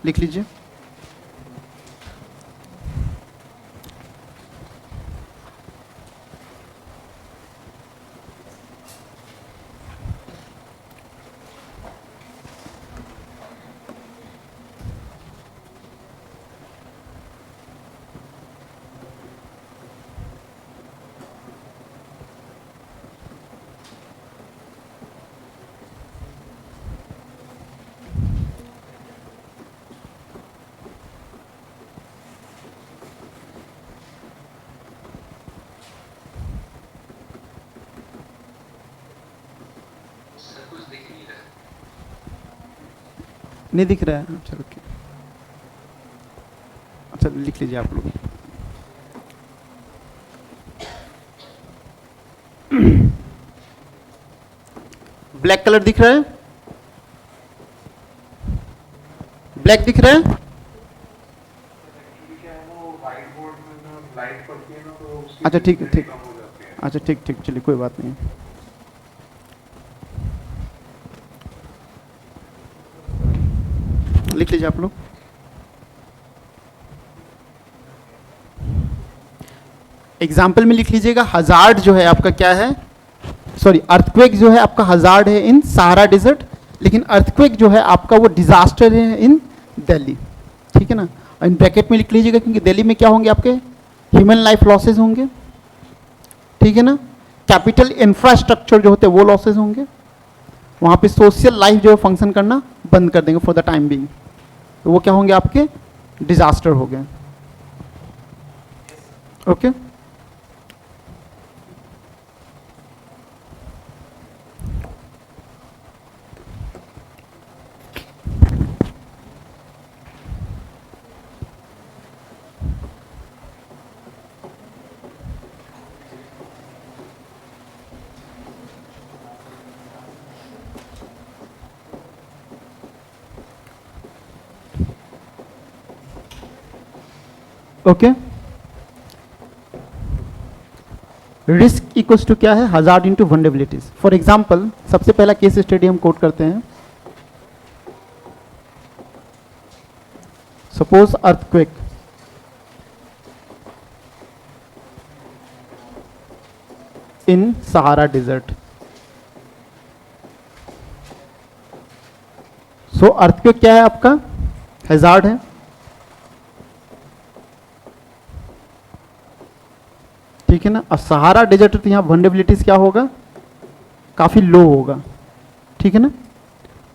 लिख लीजिए। नहीं दिख रहा है? चलो अच्छा लिख लीजिए आप लोग। ब्लैक कलर दिख रहा है? ब्लैक दिख रहा है? अच्छा ठीक है, ठीक, अच्छा ठीक ठीक, चलिए कोई बात नहीं। लिख लीजिए आप लोग। एग्जाम्पल में लिख लीजिएगा, हजार्ड जो है आपका क्या है, सॉरी अर्थक्वेक जो है आपका हजार्ड है इन सहारा डिजर्ट, लेकिन अर्थक्वेक जो है आपका वो डिजास्टर है इन दिल्ली, ठीक है ना। और इन ब्रैकेट में लिख लीजिएगा क्योंकि दिल्ली में क्या होंगे? आपके ह्यूमन लाइफ लॉसेज होंगे, ठीक है ना, कैपिटल इंफ्रास्ट्रक्चर जो होते हैं वो लॉसेज होंगे, वहाँ पे सोशल लाइफ जो है फंक्शन करना बंद कर देंगे फॉर द टाइम बीइंग, तो वो क्या होंगे? आपके डिजास्टर हो गए। Okay okay, risk equals to क्या है? Hazard into vulnerabilities. For example सबसे पहला केस स्टडी हम कोट करते हैं, suppose earthquake, in Sahara desert. So earthquake क्या है? आपका हैजार्ड है, ठीक है ना। अब सहारा डिजर्ट तो यहाँ वल्नरेबिलिटीज क्या होगा? काफी लो होगा, ठीक है ना।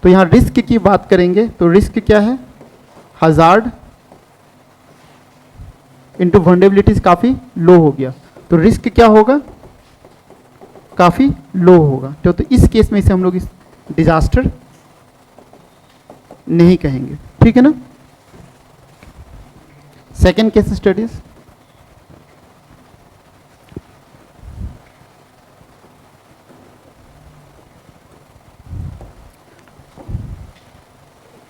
तो यहाँ रिस्क की बात करेंगे तो रिस्क क्या है? हजार्ड इंटू वल्नरेबिलिटीज काफी लो हो गया, तो रिस्क क्या होगा? काफ़ी लो होगा। तो इस केस में इसे हम लोग इस डिजास्टर नहीं कहेंगे, ठीक है ना। Second case studies,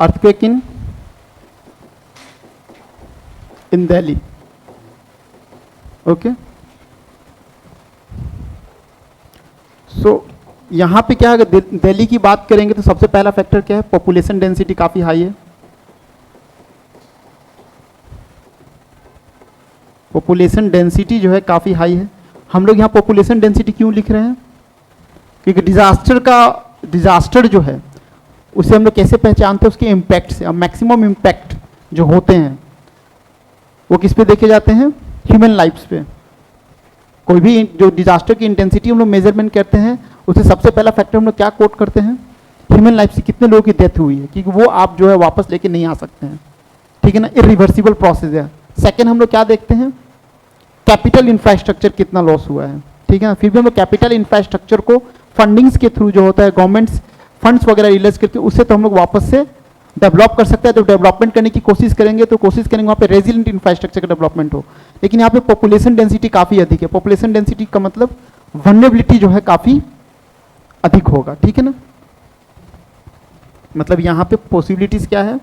earthquake in Delhi, okay. So यहाँ पे क्या है, अगर दिल्ली की बात करेंगे तो सबसे पहला फैक्टर क्या है, पॉपुलेशन डेंसिटी काफ़ी हाई है। पॉपुलेशन डेंसिटी जो है काफ़ी हाई है। हम लोग यहाँ पॉपुलेशन डेंसिटी क्यों लिख रहे हैं, क्योंकि डिजास्टर जो है उसे हम लोग कैसे पहचानते हैं, उसके इम्पैक्ट से। अब मैक्सिमम इम्पैक्ट जो होते हैं वो किस पे देखे जाते हैं, ह्यूमन लाइफ्स पे। कोई भी जो डिजास्टर की इंटेंसिटी हम लोग मेजरमेंट करते हैं, उसे सबसे पहला फैक्टर हम लोग क्या कोट करते हैं, ह्यूमन लाइफ से कितने लोगों की डेथ हुई है, क्योंकि वो आप जो है वापस लेके नहीं आ सकते हैं, ठीक है ना, इरिवर्सिबल प्रोसेस है। सेकेंड हम लोग क्या देखते हैं, कैपिटल इंफ्रास्ट्रक्चर कितना लॉस हुआ है, ठीक है ना। फिर भी हम लोग कैपिटल इंफ्रास्ट्रक्चर को फंडिंग्स के थ्रू जो होता है, गवर्नमेंट्स फंड्स वगैरह रिलीज करके उससे तो हम लोग वापस से डेवलप कर सकते हैं। तो डेवलपमेंट करने की कोशिश करेंगे तो कोशिश करेंगे वहाँ पे रेजिलिएंट इंफ्रास्ट्रक्चर का डेवलपमेंट हो। लेकिन यहाँ पे पॉपुलेशन डेंसिटी काफ़ी अधिक है। पॉपुलेशन डेंसिटी का मतलब वल्नरेबिलिटी जो है काफ़ी अधिक होगा, ठीक है ना। मतलब यहाँ पे पॉसिबिलिटीज क्या है,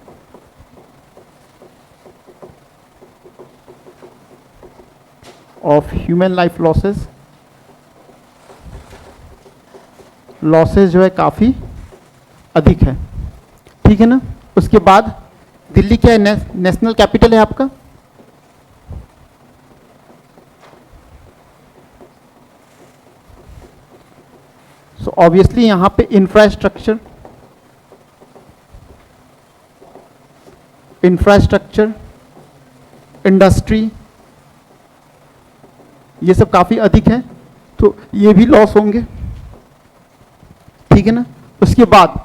ऑफ ह्यूमन लाइफ लॉसेस जो है काफ़ी अधिक है, ठीक है ना। उसके बाद दिल्ली क्या है, नेशनल कैपिटल है आपका। सो ऑब्वियसली यहां पे इंफ्रास्ट्रक्चर इंडस्ट्री ये सब काफी अधिक है, तो ये भी लॉस होंगे, ठीक है ना। उसके बाद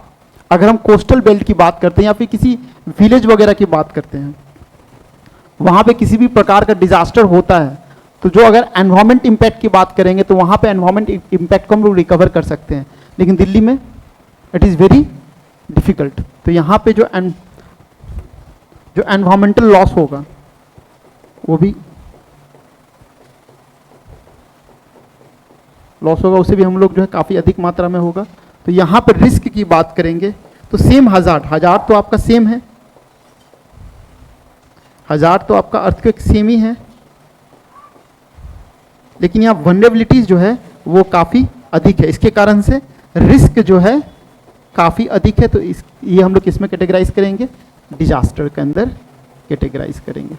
अगर हम कोस्टल बेल्ट की बात करते हैं या फिर किसी विलेज वगैरह की बात करते हैं, वहाँ पे किसी भी प्रकार का डिजास्टर होता है, तो जो अगर एनवायरमेंट इम्पैक्ट की बात करेंगे तो वहाँ पे एनवायरमेंट इम्पैक्ट को हम लोग रिकवर कर सकते हैं, लेकिन दिल्ली में इट इज़ वेरी डिफिकल्ट। तो यहाँ पे जो एनवायरमेंटल लॉस होगा वो भी लॉस होगा, उसे भी हम लोग जो है काफ़ी अधिक मात्रा में होगा। तो यहाँ पर रिस्क की बात करेंगे तो सेम हज़ार्ड तो आपका सेम है, हज़ार्ड तो आपका अर्थक्वेक सेम ही है, लेकिन यहाँ वल्नरेबिलिटीज जो है वो काफ़ी अधिक है। इसके कारण से रिस्क जो है काफ़ी अधिक है। तो ये हम लोग किसमें कैटेगराइज करेंगे, डिजास्टर के अंदर कैटेगराइज करेंगे।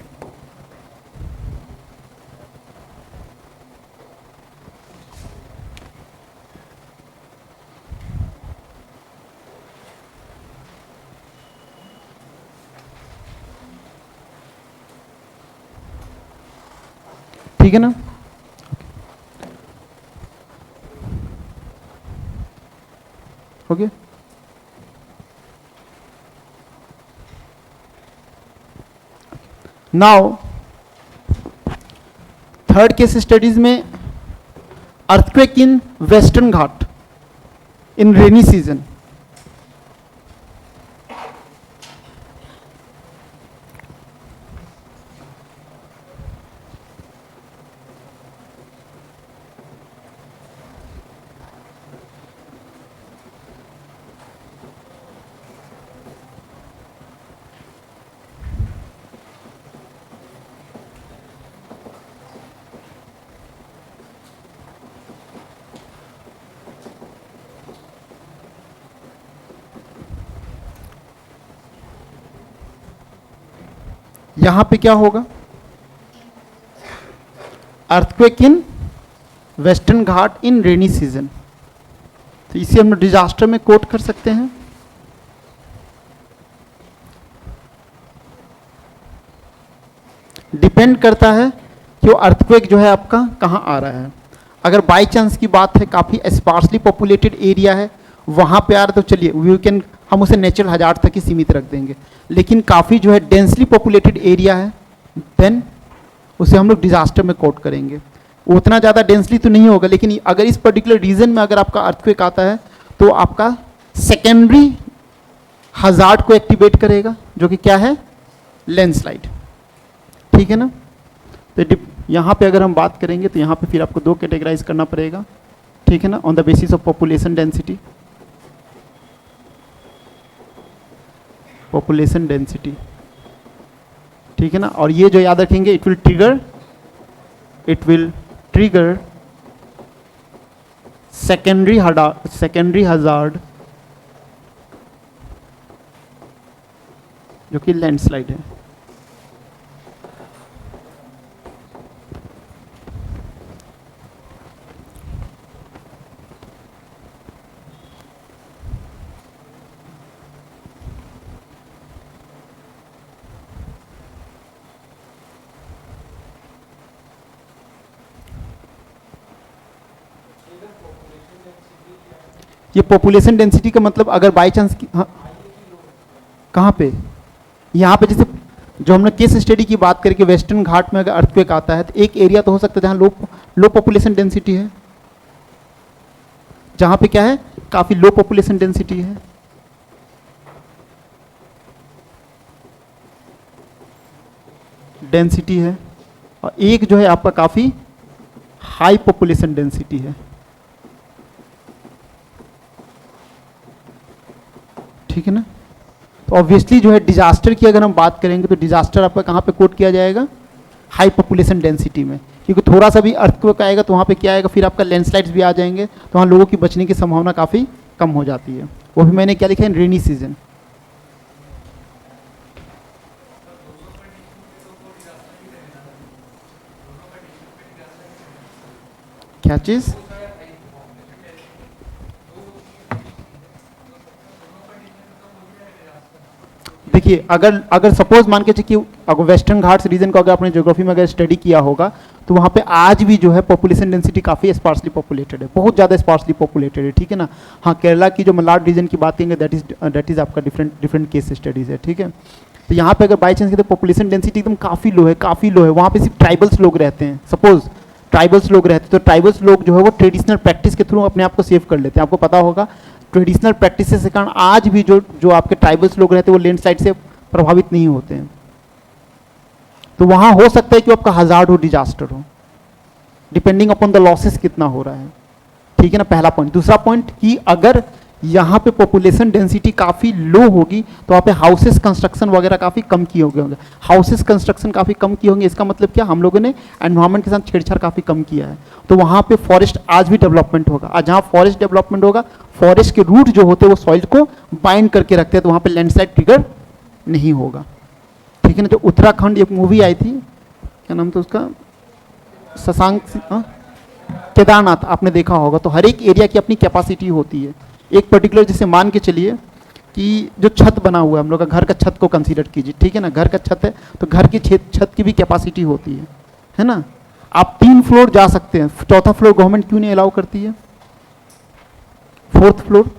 ठीक है ना। हो गया। नाउ थर्ड केस स्टडीज में earthquake in western Ghat in rainy season. यहां पे क्या होगा, earthquake in western Ghat in rainy season. तो इसे हम डिजास्टर में कोट कर सकते हैं। डिपेंड करता है कि वो अर्थक्वेक जो है आपका कहाँ आ रहा है। अगर बाई चांस की बात है, काफ़ी स्पार्सली पॉपुलेटेड एरिया है, वहाँ पे आ रहा, तो चलिए वी कैन, हम उसे नेचुरल हजार्ड तक ही सीमित रख देंगे। लेकिन काफ़ी जो है डेंसली पॉपुलेटेड एरिया है, देन उसे हम लोग डिजास्टर में कोट करेंगे। उतना ज़्यादा डेंसली तो नहीं होगा, लेकिन अगर इस पर्टिकुलर रीजन में अगर आपका अर्थक्वेक आता है तो आपका सेकेंडरी हजार्ड को एक्टिवेट करेगा, जो कि क्या है, लैंडस्लाइड। ठीक है ना। तो यहाँ पे अगर हम बात करेंगे तो यहाँ पे फिर आपको दो कैटेगराइज करना पड़ेगा, ठीक है ना, on the basis of population density. Population density, ठीक है ना। और ये जो याद रखेंगे, it will trigger secondary hazard, जो कि लैंडस्लाइड है। ये पॉपुलेशन डेंसिटी का मतलब अगर बाई चांस, हाँ, कहाँ पे, यहाँ पे जैसे जो हमने केस स्टडी की बात करके वेस्टर्न घाट में अगर अर्थक्वेक आता है तो एक एरिया तो हो सकता है जहाँ लो पॉपुलेशन डेंसिटी है, जहाँ पे क्या है, काफ़ी लो पॉपुलेशन डेंसिटी है। डेंसिटी है, और एक जो है आपका काफ़ी हाई पॉपुलेशन डेंसिटी है। ठीक है ना। तो ऑब्वियसली जो है डिजास्टर की अगर हम बात करेंगे तो डिजास्टर आपका कहाँ पे कोट किया जाएगा, हाई पॉपुलेशन डेंसिटी में, क्योंकि थोड़ा सा भी अर्थक्वेक आएगा तो वहाँ पे क्या आएगा, फिर आपका लैंडस्लाइड्स भी आ जाएंगे, तो वहाँ लोगों की बचने की संभावना काफ़ी कम हो जाती है। वो भी मैंने क्या लिखा है, रेनी सीजन। क्या चीज़, देखिए अगर सपोज मान के चलिए कि अगर वेस्टर्न घाट्स रीजन को अगर आपने ज्योग्राफी में अगर स्टडी किया होगा तो वहाँ पे आज भी जो है पॉपुलेशन डेंसिटी काफ़ी स्पार्सली पॉपुलेटेड है, बहुत ज़्यादा स्पार्सली पॉपुलेटेड है। ठीक है ना। हाँ, केरला की जो मलाड रीजन की बात करेंगे दैट इज़ आपका डिफरेंट केस स्टडीज़ है। ठीक है। तो यहाँ पे अगर बाई चांस तो पॉपुलेशन डेंसिटी एकदम काफ़ी लो है, वहाँ पे सिर्फ ट्राइबल्स लोग रहते हैं। सपोज ट्राइबल्स लोग रहते हैं तो ट्राइबल्स लोग जो है वो ट्रेडिशनल प्रैक्टिस के थ्रू अपने आप को सेव कर लेते हैं। आपको पता होगा ट्रेडिशनल प्रैक्टिस के कारण आज भी जो आपके ट्राइबल्स लोग रहते हैं वो लैंडस्लाइड से प्रभावित नहीं होते हैं। तो वहां हो सकता है कि आपका हजार्ड हो, डिजास्टर हो, डिपेंडिंग अपॉन द लॉसेस कितना हो रहा है। ठीक है ना, पहला पॉइंट। दूसरा पॉइंट कि अगर यहाँ पे पॉपुलेशन डेंसिटी काफ़ी लो होगी तो वहाँ पे हाउसेस कंस्ट्रक्शन वगैरह काफ़ी कम किए होंगे। हाउसेस कंस्ट्रक्शन काफ़ी कम किए होंगे, इसका मतलब क्या, हम लोगों ने एनवायरमेंट के साथ छेड़छाड़ काफ़ी कम किया है। तो वहाँ पे फॉरेस्ट आज भी डेवलपमेंट होगा। आज जहाँ फॉरेस्ट डेवलपमेंट होगा, फॉरेस्ट के रूट जो होते हैं वो सॉइल को बाइंड करके रखते हैं, तो वहाँ पे लैंडस्लाइड ट्रिगर नहीं होगा। ठीक है ना। जो उत्तराखंड एक मूवी आई थी, क्या नाम था उसका, शशांक, केदारनाथ, आपने देखा होगा। तो हर एक एरिया की अपनी कैपेसिटी होती है। एक पर्टिकुलर जैसे मान के चलिए कि जो छत बना हुआ है हम लोग का, घर का छत को कंसीडर कीजिए। ठीक है ना, घर का छत है तो घर की छत की भी कैपेसिटी होती है ना। आप 3 फ्लोर जा सकते हैं, चौथा फ्लोर गवर्नमेंट क्यों नहीं अलाउ करती है, 4th फ्लोर।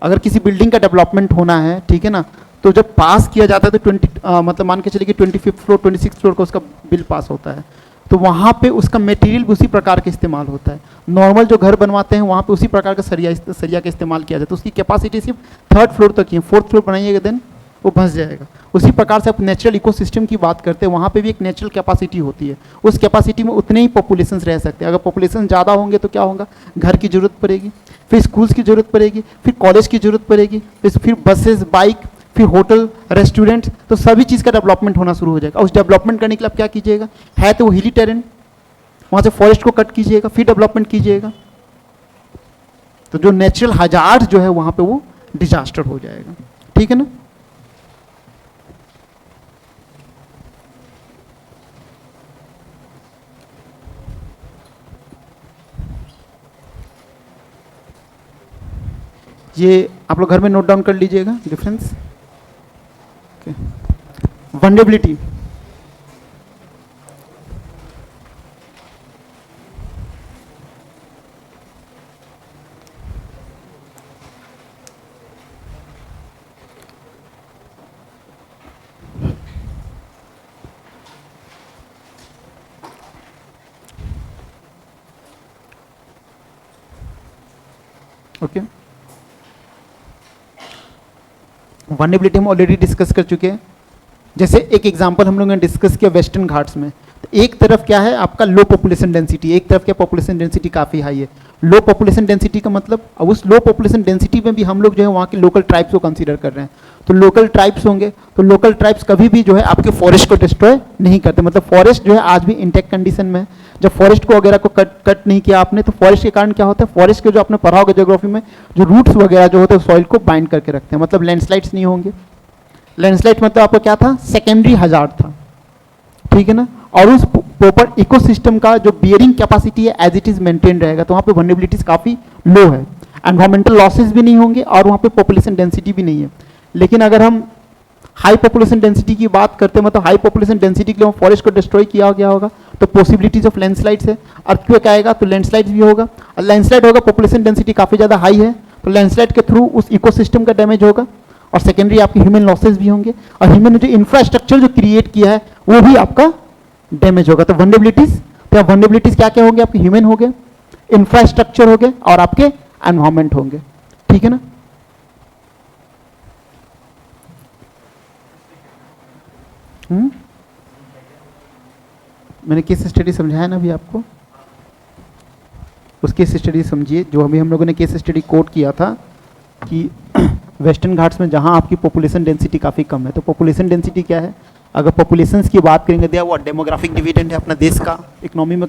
अगर किसी बिल्डिंग का डेवलपमेंट होना है, ठीक है ना, तो जब पास किया जाता है तो मतलब मान के चलिए कि 25th फ्लोर 26th फ्लोर का उसका बिल पास होता है, तो वहाँ पे उसका मटेरियल भी उसी प्रकार का इस्तेमाल होता है। नॉर्मल जो घर बनवाते हैं वहाँ पे उसी प्रकार का सरिया का इस्तेमाल किया जाता है। तो उसकी कैपेसिटी सिर्फ 3rd फ्लोर तक ही है, 4th फ्लोर बनाइएगा देन वो फंस जाएगा। उसी प्रकार से आप नेचुरल इकोसिस्टम की बात करते हैं, वहाँ पे भी एक नेचुरल कैपेसिटी होती है। उस कैपेसिटी में उतने ही पॉपुलेशन रह सकते हैं। अगर पॉपुलेशन ज़्यादा होंगे तो क्या होगा, घर की जरूरत पड़ेगी, फिर स्कूल्स की जरूरत पड़ेगी, फिर कॉलेज की जरूरत पड़ेगी, फिर बसेस, बाइक, फिर होटल, रेस्टोरेंट, तो सभी चीज़ का डेवलपमेंट होना शुरू हो जाएगा। उस डेवलपमेंट करने के लिए आप क्या कीजिएगा, है तो वो हिली टेरेन, वहाँ से फॉरेस्ट को कट कीजिएगा, फिर डेवलपमेंट कीजिएगा, तो जो नेचुरल हजार्ड जो है वहाँ पे वो डिजास्टर हो जाएगा। ठीक है ना। ये आप लोग घर में नोट डाउन कर लीजिएगा डिफरेंस। वनरेबिलिटी, ओके, वल्नरेबिलिटी हम ऑलरेडी डिस्कस कर चुके हैं। जैसे एक एग्जांपल हम लोगों ने डिस्कस किया वेस्टर्न घाट्स में, तो एक तरफ क्या है आपका लो पॉपुलेशन डेंसिटी, एक तरफ क्या पॉपुलेशन डेंसिटी काफ़ी हाई है। लो पॉपुलेशन डेंसिटी का मतलब, अब उस लो पॉपुलेशन डेंसिटी में भी हम लोग जो है वहाँ के लोकल ट्राइब्स को कंसीडर कर रहे हैं। तो लोकल ट्राइब्स होंगे, तो लोकल ट्राइब्स कभी भी जो है आपके फॉरेस्ट को डिस्ट्रॉय नहीं करते, मतलब फॉरेस्ट जो है आज भी इंटैक्ट कंडीशन में है। जब फॉरेस्ट को वगैरह को कट नहीं किया आपने, तो फॉरेस्ट के कारण क्या होता है, फॉरेस्ट के जो आपने पढ़ा होगा ज्योग्राफी में, जो रूट्स वगैरह जो होते हैं सॉइल को बाइंड करके रखते हैं, मतलब लैंडस्लाइड्स नहीं होंगे। लैंडस्लाइड मतलब आपको क्या था, सेकेंडरी हजार्ड था, ठीक है ना। और उस प्रॉपर इकोसिस्टम का जो बियरिंग कैपेसिटी है एज इट इज मेंटेन रहेगा, तो वहाँ पे वल्नरेबिलिटीज काफ़ी लो है। एनवायरमेंटल लॉसेस भी नहीं होंगे और वहाँ पे पॉपुलेशन डेंसिटी भी नहीं है। लेकिन अगर हम हाई पॉपुलेशन डेंसिटी की बात करते हैं, मतलब हाई पॉपुलेशन डेंसिटी के लिए फॉरेस्ट को डिस्ट्रॉय किया गया होगा, तो पॉसिबिलिटीज ऑफ लैंडस्लाइड्स है। अर्थक्वेक आएगा तो लैंडस्लाइड्स भी होगा, और लैंडस्लाइड होगा पॉपुलेशन डेंसिटी काफ़ी ज़्यादा हाई है, तो लैंडस्लाइड के थ्रू उस इकोसिस्टम का डैमेज होगा, और सेकेंडरी आपके ह्यूमन लॉसेस भी होंगे, और ह्यूमन ने जो इंफ्रास्ट्रक्चर जो क्रिएट किया है वो भी आपका डैमेज होगा। तो वल्नरेबिलिटीज, तो वल्नरेबिलिटीज क्या क्या होंगे आपके, ह्यूमन हो गए, इंफ्रास्ट्रक्चर हो गए, और आपके एनवायरमेंट होंगे, ठीक है ना। मैंने केस स्टडी समझाया ना अभी आपको, उस केस स्टडी समझिए जो अभी हम लोगों ने केस स्टडी कोट किया था कि वेस्टर्न घाट्स में जहाँ आपकी पॉपुलेशन डेंसिटी काफ़ी कम है। तो पॉपुलेशन डेंसिटी क्या है, अगर पॉपुलेशंस की बात करेंगे दिया वो डेमोग्राफिक डिविडेंड है अपना देश का, इकोनॉमी में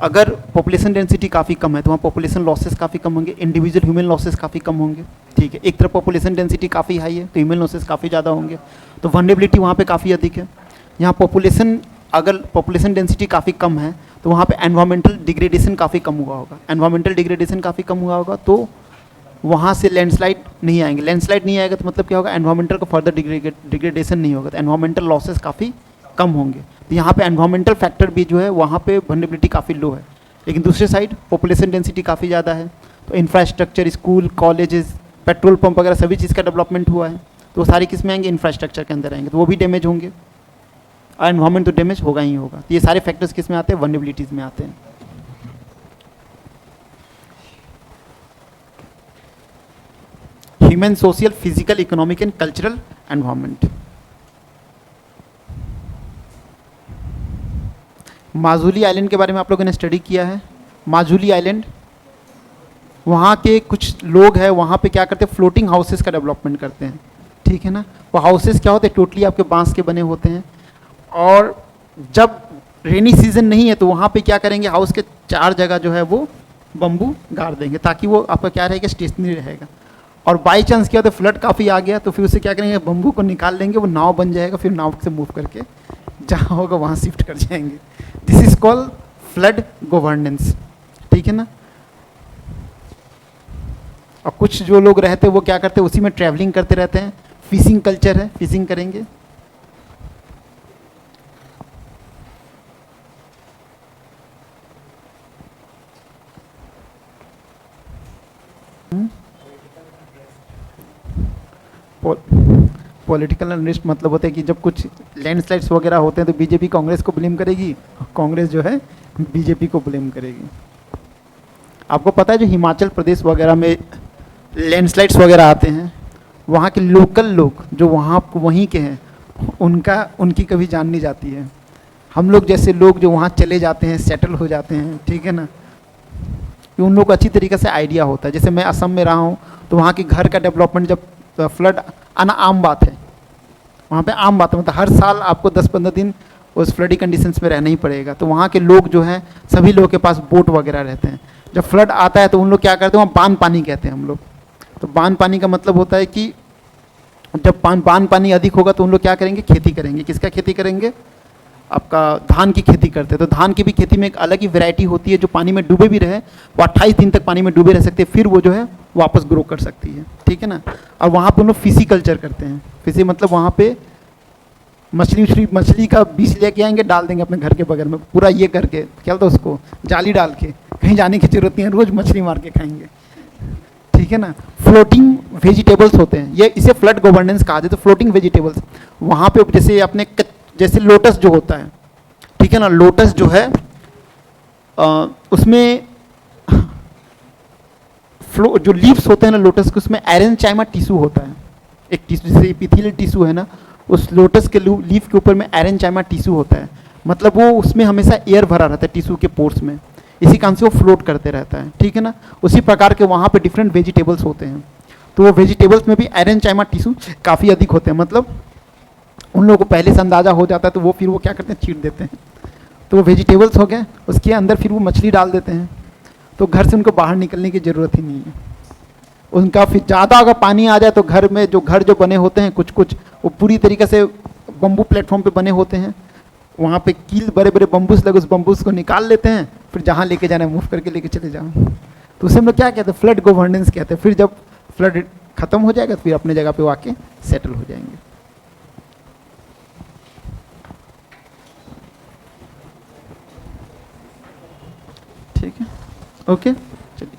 अगर पॉपुलेशन डेंसिटी काफ़ी कम है तो वहाँ पॉपुलेशन लॉसेस काफ़ी कम होंगे, इंडिविजुअल ह्यूमन लॉसेस काफ़ी कम होंगे, ठीक है। एक तरफ पॉपुलेशन डेंसिटी काफ़ी हाई है तो ह्यूमन लॉसेस काफ़ी ज़्यादा होंगे, तो वल्नरेबिलिटी वहाँ पे काफ़ी अधिक है। यहाँ पॉपुलेशन, अगर पॉपुलेशन डेंसिटी काफ़ी कम है तो वहाँ पे एनवायरमेंटल डिग्रेडेशन काफ़ी कम हुआ होगा, एनवायरमेंटल डिग्रेडेशन काफ़ी कम हुआ होगा, तो वहाँ से लैंडस्लाइड नहीं आएंगे। लैंडस्लाइड नहीं आएगा तो मतलब क्या होगा, एनवायरमेंटल का फर्दर डिग्रेडेशन नहीं होगा, तो एनवायरमेंटल लॉसेस काफ़ी कम होंगे। तो यहाँ पे एनवायरमेंटल फैक्टर भी जो है वहाँ पे वल्नरेबिलिटी काफ़ी लो है। लेकिन दूसरे साइड पॉपुलेशन डेंसिटी काफ़ी ज़्यादा है, तो infrastructure, school, colleges, petrol pump वगैरह सभी चीज़ का डेवलपमेंट हुआ है, तो वो सारी किस में आएंगे, इंफ्रास्ट्रक्चर के अंदर आएंगे, तो वो भी डैमेज होंगे, और एनवायरमेंट तो डैमेज होगा ही होगा। तो ये सारे फैक्टर्स किस में आते हैं, वल्नरेबिलिटीज़ में आते हैं। Human, social, physical, economic and cultural environment. Majuli island के बारे में आप लोगों ने स्टडी किया है। माजुली आइलैंड, वहाँ के कुछ लोग हैं, वहाँ पे क्या करते हैं, फ्लोटिंग हाउसेस का डेवलपमेंट करते हैं, ठीक है ना। वो हाउसेस क्या होते हैं, टोटली आपके बांस के बने होते हैं, और जब रेनी सीजन नहीं है तो वहाँ पे क्या करेंगे, हाउस के चार जगह जो है वो बम्बू गाड़ देंगे, ताकि वो आपका क्या रहेगा, स्टेशनरी रहेगा। और बाई चांस क्या होता है, फ्लड काफ़ी आ गया तो फिर उसे क्या करेंगे, बम्बू को निकाल लेंगे, वो नाव बन जाएगा, फिर नाव से मूव करके जहाँ होगा वहाँ शिफ्ट कर जाएंगे। This is called flood governance, ठीक है ना। और कुछ जो लोग रहते हैं वो क्या करते हैं, उसी में ट्रैवलिंग करते रहते हैं। फिशिंग कल्चर है, फिशिंग करेंगे। पॉलिटिकल अनरेस्ट मतलब होता है कि जब कुछ लैंडस्लाइड्स वगैरह होते हैं तो बीजेपी कांग्रेस को ब्लेम करेगी, कांग्रेस जो है बीजेपी को ब्लेम करेगी। आपको पता है जो हिमाचल प्रदेश वगैरह में लैंडस्लाइड्स वगैरह आते हैं, वहाँ के लोकल लोग जो वहाँ वहीं के हैं उनकी कभी जान नहीं जाती है। हम लोग जैसे लोग जो वहाँ चले जाते हैं, सेटल हो जाते हैं, ठीक है ना, कि उन लोग को अच्छी तरीके से आइडिया होता है। जैसे मैं असम में रहा हूँ तो वहाँ की घर का डेवलपमेंट, जब फ्लड आना आम बात है, वहाँ पे आम बात है, मतलब हर साल आपको 10-15 दिन उस फ्लडी कंडीशंस में रहना ही पड़ेगा। तो वहाँ के लोग जो हैं, सभी लोगों के पास बोट वगैरह रहते हैं। जब फ्लड आता है तो उन लोग क्या करते हैं, वहाँ बांध पानी कहते हैं हम लोग। तो बांध पानी का मतलब होता है कि जब बांध पानी अधिक होगा तो उन लोग क्या करेंगे, खेती करेंगे। किसका खेती करेंगे, आपका धान की खेती करते हैं। तो धान की भी खेती में एक अलग ही वैरायटी होती है, जो पानी में डूबे भी रहे वो 28 दिन तक पानी में डूबे रह सकते हैं, फिर वो जो है वापस ग्रो कर सकती है, ठीक है ना। और वहाँ पे उन लोग फिशी कल्चर करते हैं। फिशी मतलब वहाँ पे मछली का बीज लेके आएंगे, डाल देंगे अपने घर के बगल में, पूरा ये करके क्या बोलते हैं उसको, जाली डाल के, कहीं जाने की जरूरत नहीं है, रोज मछली मार के खाएंगे, ठीक है ना। फ्लोटिंग वेजिटेबल्स होते हैं, ये इसे फ्लड गवर्नेंस कहा जाता है। तो फ्लोटिंग वेजिटेबल्स वहाँ पे जैसे अपने जैसे लोटस जो होता है, ठीक है ना, लोटस जो है उसमें फ्लो जो लीव्स होते हैं ना लोटस के, उसमें एरेंचाइमा टिश्यू होता है, एक टिश्यू जैसे एपिथेलियल टिश्यू है ना, उस लोटस के लीफ के ऊपर में एरेंचाइमा टिश्यू होता है, मतलब वो उसमें हमेशा एयर भरा रहता है टिश्यू के पोर्स में, इसी कारण से वो फ्लोट करते रहता है, ठीक है ना। उसी प्रकार के वहाँ पे डिफरेंट वेजिटेबल्स होते हैं, तो वो वेजिटेबल्स में भी एरेंचाइमा टिश्यू काफ़ी अधिक होते हैं, मतलब उन लोगों को पहले से अंदाजा हो जाता है, तो वो फिर वो क्या करते हैं, छीट देते हैं। तो वो वेजिटेबल्स हो गए, उसके अंदर फिर वो मछली डाल देते हैं, तो घर से उनको बाहर निकलने की ज़रूरत ही नहीं है। उनका फिर ज़्यादा अगर पानी आ जाए तो घर में घर जो बने होते हैं कुछ कुछ, वो पूरी तरीके से बम्बू प्लेटफॉर्म पे बने होते हैं, वहाँ पे कील बड़े बड़े बम्बूस लगे, उस बम्बूस को निकाल लेते हैं, फिर जहाँ लेके जाना है मूव करके लेके चले जाओ। तो उसे हम लोग क्या कहते हैं, फ्लड गवर्नेंस कहते हैं। फिर जब फ्लड खत्म हो जाएगा तो फिर अपने जगह पे वो आके सेटल हो जाएंगे। ठीक है, ओके, चलिए।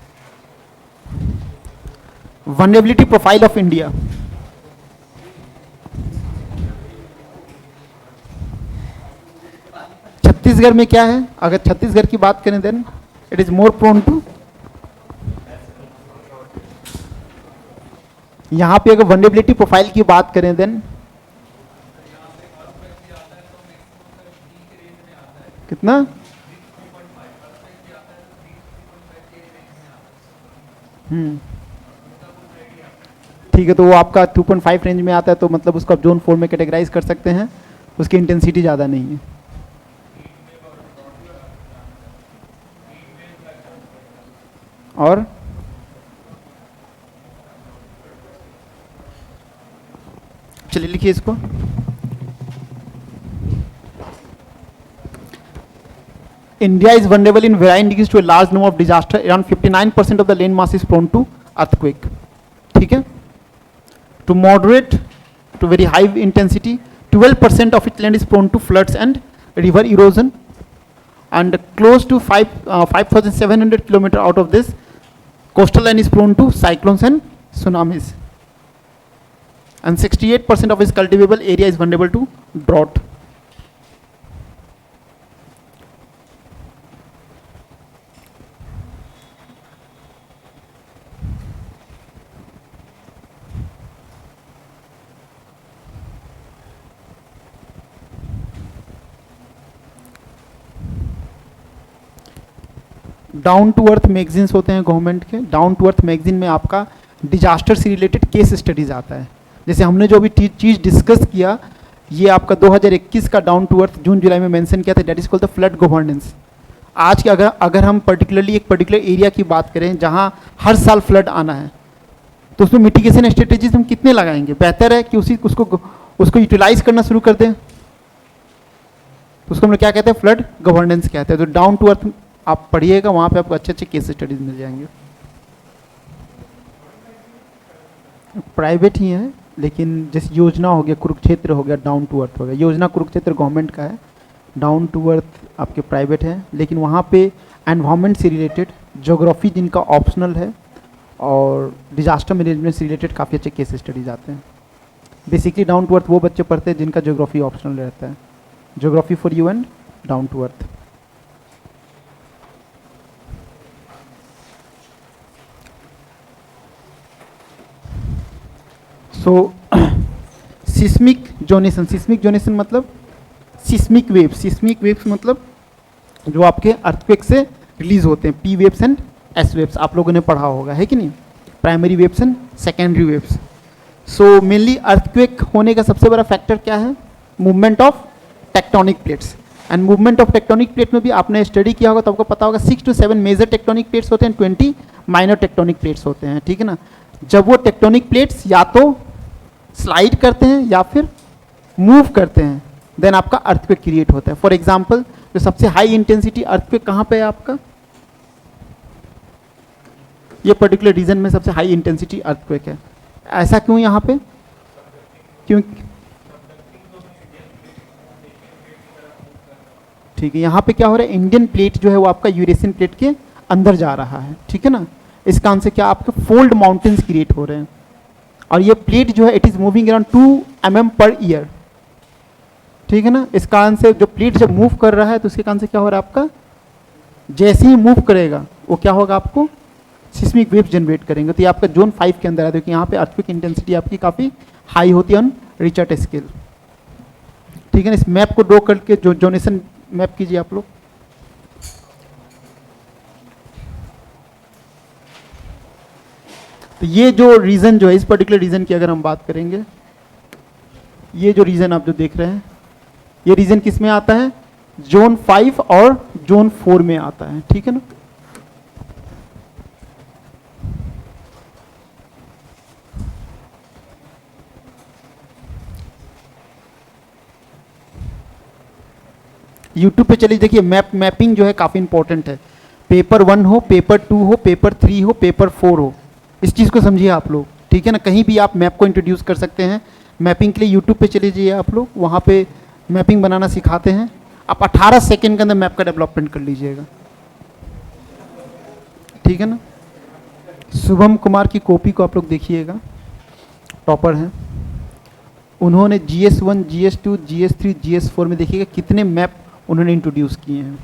Vulnerability profile of India. Chhattisgarh में क्या है, अगर छत्तीसगढ़ की बात करें then it is more prone to, यहां पे अगर वल्नरेबिलिटी प्रोफाइल की बात करें देन कितना, ठीक है, तो वो आपका 2.5 रेंज में आता है, तो मतलब उसको आप जोन 4 में कैटेगराइज कर सकते हैं, उसकी इंटेंसिटी ज़्यादा नहीं है। और चलिए लिखिए इसको, India is vulnerable in varying degrees to a large number of disaster. Around 59% of the land mass is prone to earthquake. ठीक है, to moderate to very high intensity, 12% of its land is prone to floods and river erosion, and close to 5,700 kilometers out of this coastal line is prone to cyclones and tsunamis, and 68% of its cultivable area is vulnerable to drought. Down to earth magazines होते हैं government के, down to earth magazine में आपका disaster से related case studies आता है। जैसे हमने जो अभी चीज़ डिस्कस किया, ये आपका 2021 का डाउन टू अर्थ जून जुलाई में मेंशन किया था, that is called the flood governance. आज के अगर हम पर्टिकुलरली एक पर्टिकुलर एरिया की बात करें जहां हर साल फ्लड आना है, तो उसमें मिटिगेशन स्ट्रेटेजीज हम कितने लगाएंगे? बेहतर है कि उसको यूटिलाइज करना शुरू कर दें, तो उसको हम लोग क्या कहते हैं, फ्लड गवर्नेंस कहते हैं। तो डाउन टू अर्थ आप पढ़िएगा, वहाँ पे आपको अच्छे अच्छे केस स्टडीज मिल जाएंगे। प्राइवेट ही है, लेकिन जैसे योजना हो गया कुरुक्षेत्र हो गया, डाउन टू अर्थ हो गया। योजना कुरुक्षेत्र गवर्नमेंट का है, डाउन टू अर्थ आपके प्राइवेट है, लेकिन वहाँ पे एनवायरनमेंट से रिलेटेड, ज्योग्राफी जिनका ऑप्शनल है, और डिजास्टर मैनेजमेंट से रिलेटेड काफ़ी अच्छे केस स्टडीज आते हैं। बेसिकली डाउन टू अर्थ वो बच्चे पढ़ते हैं जिनका ज्योग्राफी ऑप्शनल रहता है, geography for you and down to earth. So seismic zonation मतलब सिस्मिक वेव्स मतलब जो आपके अर्थक्वेक से रिलीज होते हैं, P waves and S waves आप लोगों ने पढ़ा होगा, है कि नहीं, primary waves and secondary waves. So mainly earthquake होने का सबसे बड़ा फैक्टर क्या है, movement of tectonic plates. And movement of tectonic plate में भी आपने स्टडी किया होगा तो आपको पता होगा 6 to 7 मेजर टेक्टोनिक प्लेट्स होते हैं, 20 माइनर टेक्टोनिक प्लेट्स होते हैं, ठीक है ना। जब वो टेक्टोनिक प्लेट्स या तो स्लाइड करते हैं या फिर मूव करते हैं, देन आपका अर्थक्वेक क्रिएट होता है। फॉर एग्जांपल जो सबसे हाई इंटेंसिटी अर्थक्वेक कहाँ पे है आपका, ये पर्टिकुलर रीजन में सबसे हाई इंटेंसिटी अर्थक्वेक है। ऐसा क्यों यहाँ पे, क्यों, ठीक है, यहाँ पे क्या हो रहा है, इंडियन प्लेट जो है वो आपका यूरेशियन प्लेट के अंदर जा रहा है, ठीक है ना। इस कारण से क्या आपके फोल्ड माउंटेन्स क्रिएट हो रहे हैं, और ये प्लेट जो है it is moving around 2 mm per year, ठीक है ना। इस कारण से जो प्लेट जब मूव कर रहा है तो उसके कारण से क्या हो रहा है आपका, जैसे ही मूव करेगा वो क्या होगा, आपको सिस्मिक वेव जनरेट करेंगे, तो ये आपका जोन 5 के अंदर है। देखिए यहाँ पे अर्थक्वेक इंटेंसिटी आपकी काफ़ी हाई होती है ऑन रिचर्ड स्केल। ठीक है ना, इस मैप को ड्रॉ करके जो जोनेशन मैप कीजिए आप लोग। तो ये जो रीजन जो है, इस पर्टिकुलर रीजन की अगर हम बात करेंगे, ये जो रीजन आप जो देख रहे हैं, ये रीजन किस में आता है, जोन 5 और जोन 4 में आता है। ठीक है ना, यूट्यूब पे चलिए देखिए, मैपिंग जो है काफ़ी इंपॉर्टेंट है। पेपर 1 हो, पेपर 2 हो, पेपर 3 हो, पेपर 4 हो, इस चीज़ को समझिए आप लोग। ठीक है ना, कहीं भी आप मैप को इंट्रोड्यूस कर सकते हैं। मैपिंग के लिए यूट्यूब पे चले जाइए आप लोग, वहाँ पे मैपिंग बनाना सिखाते हैं। आप 18 सेकेंड के अंदर मैप का डेवलपमेंट कर लीजिएगा। ठीक है ना, शुभम कुमार की कॉपी को आप लोग देखिएगा, टॉपर हैं। उन्होंने GS1, GS2, GS3, GS4 में देखिएगा कितने मैप उन्होंने इंट्रोड्यूस किए हैं।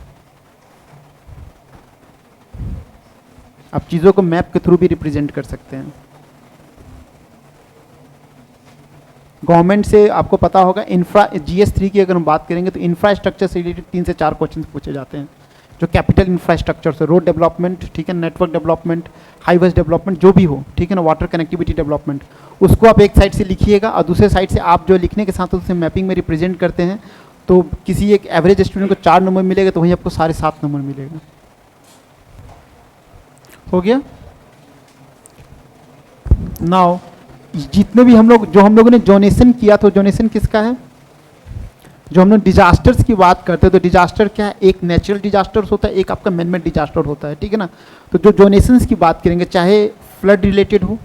आप चीज़ों को मैप के थ्रू भी रिप्रेजेंट कर सकते हैं। गवर्नमेंट से आपको पता होगा, GS3 की अगर हम बात करेंगे तो इंफ्रास्ट्रक्चर से रिलेटेड 3 से 4 क्वेश्चन पूछे जाते हैं, जो कैपिटल इंफ्रास्ट्रक्चर से, रोड डेवलपमेंट, ठीक है, नेटवर्क डेवलपमेंट, हाईवेज डेवलपमेंट, जो भी हो, ठीक है ना, वाटर कनेक्टिविटी डेवलपमेंट, उसको आप एक साइड से लिखिएगा और दूसरे साइड से आप जो लिखने के साथ उसे मैपिंग में रिप्रेजेंट करते हैं, तो किसी एक एवरेज स्टूडेंट को 4 नंबर मिलेगा, तो वहीं आपको 7.5 नंबर मिलेगा। हो गया। नाउ जितने भी हम लोगों ने जोनेशन किया, तो जोनेशन किसका है, जो हम लोग डिजास्टर्स की बात करते हैं, तो डिजास्टर क्या है, एक नेचुरल डिजास्टर्स होता है, एक आपका मैनमेड डिजास्टर होता है। ठीक है ना, तो जो जोनेशंस की बात करेंगे, चाहे फ्लड रिलेटेड हो,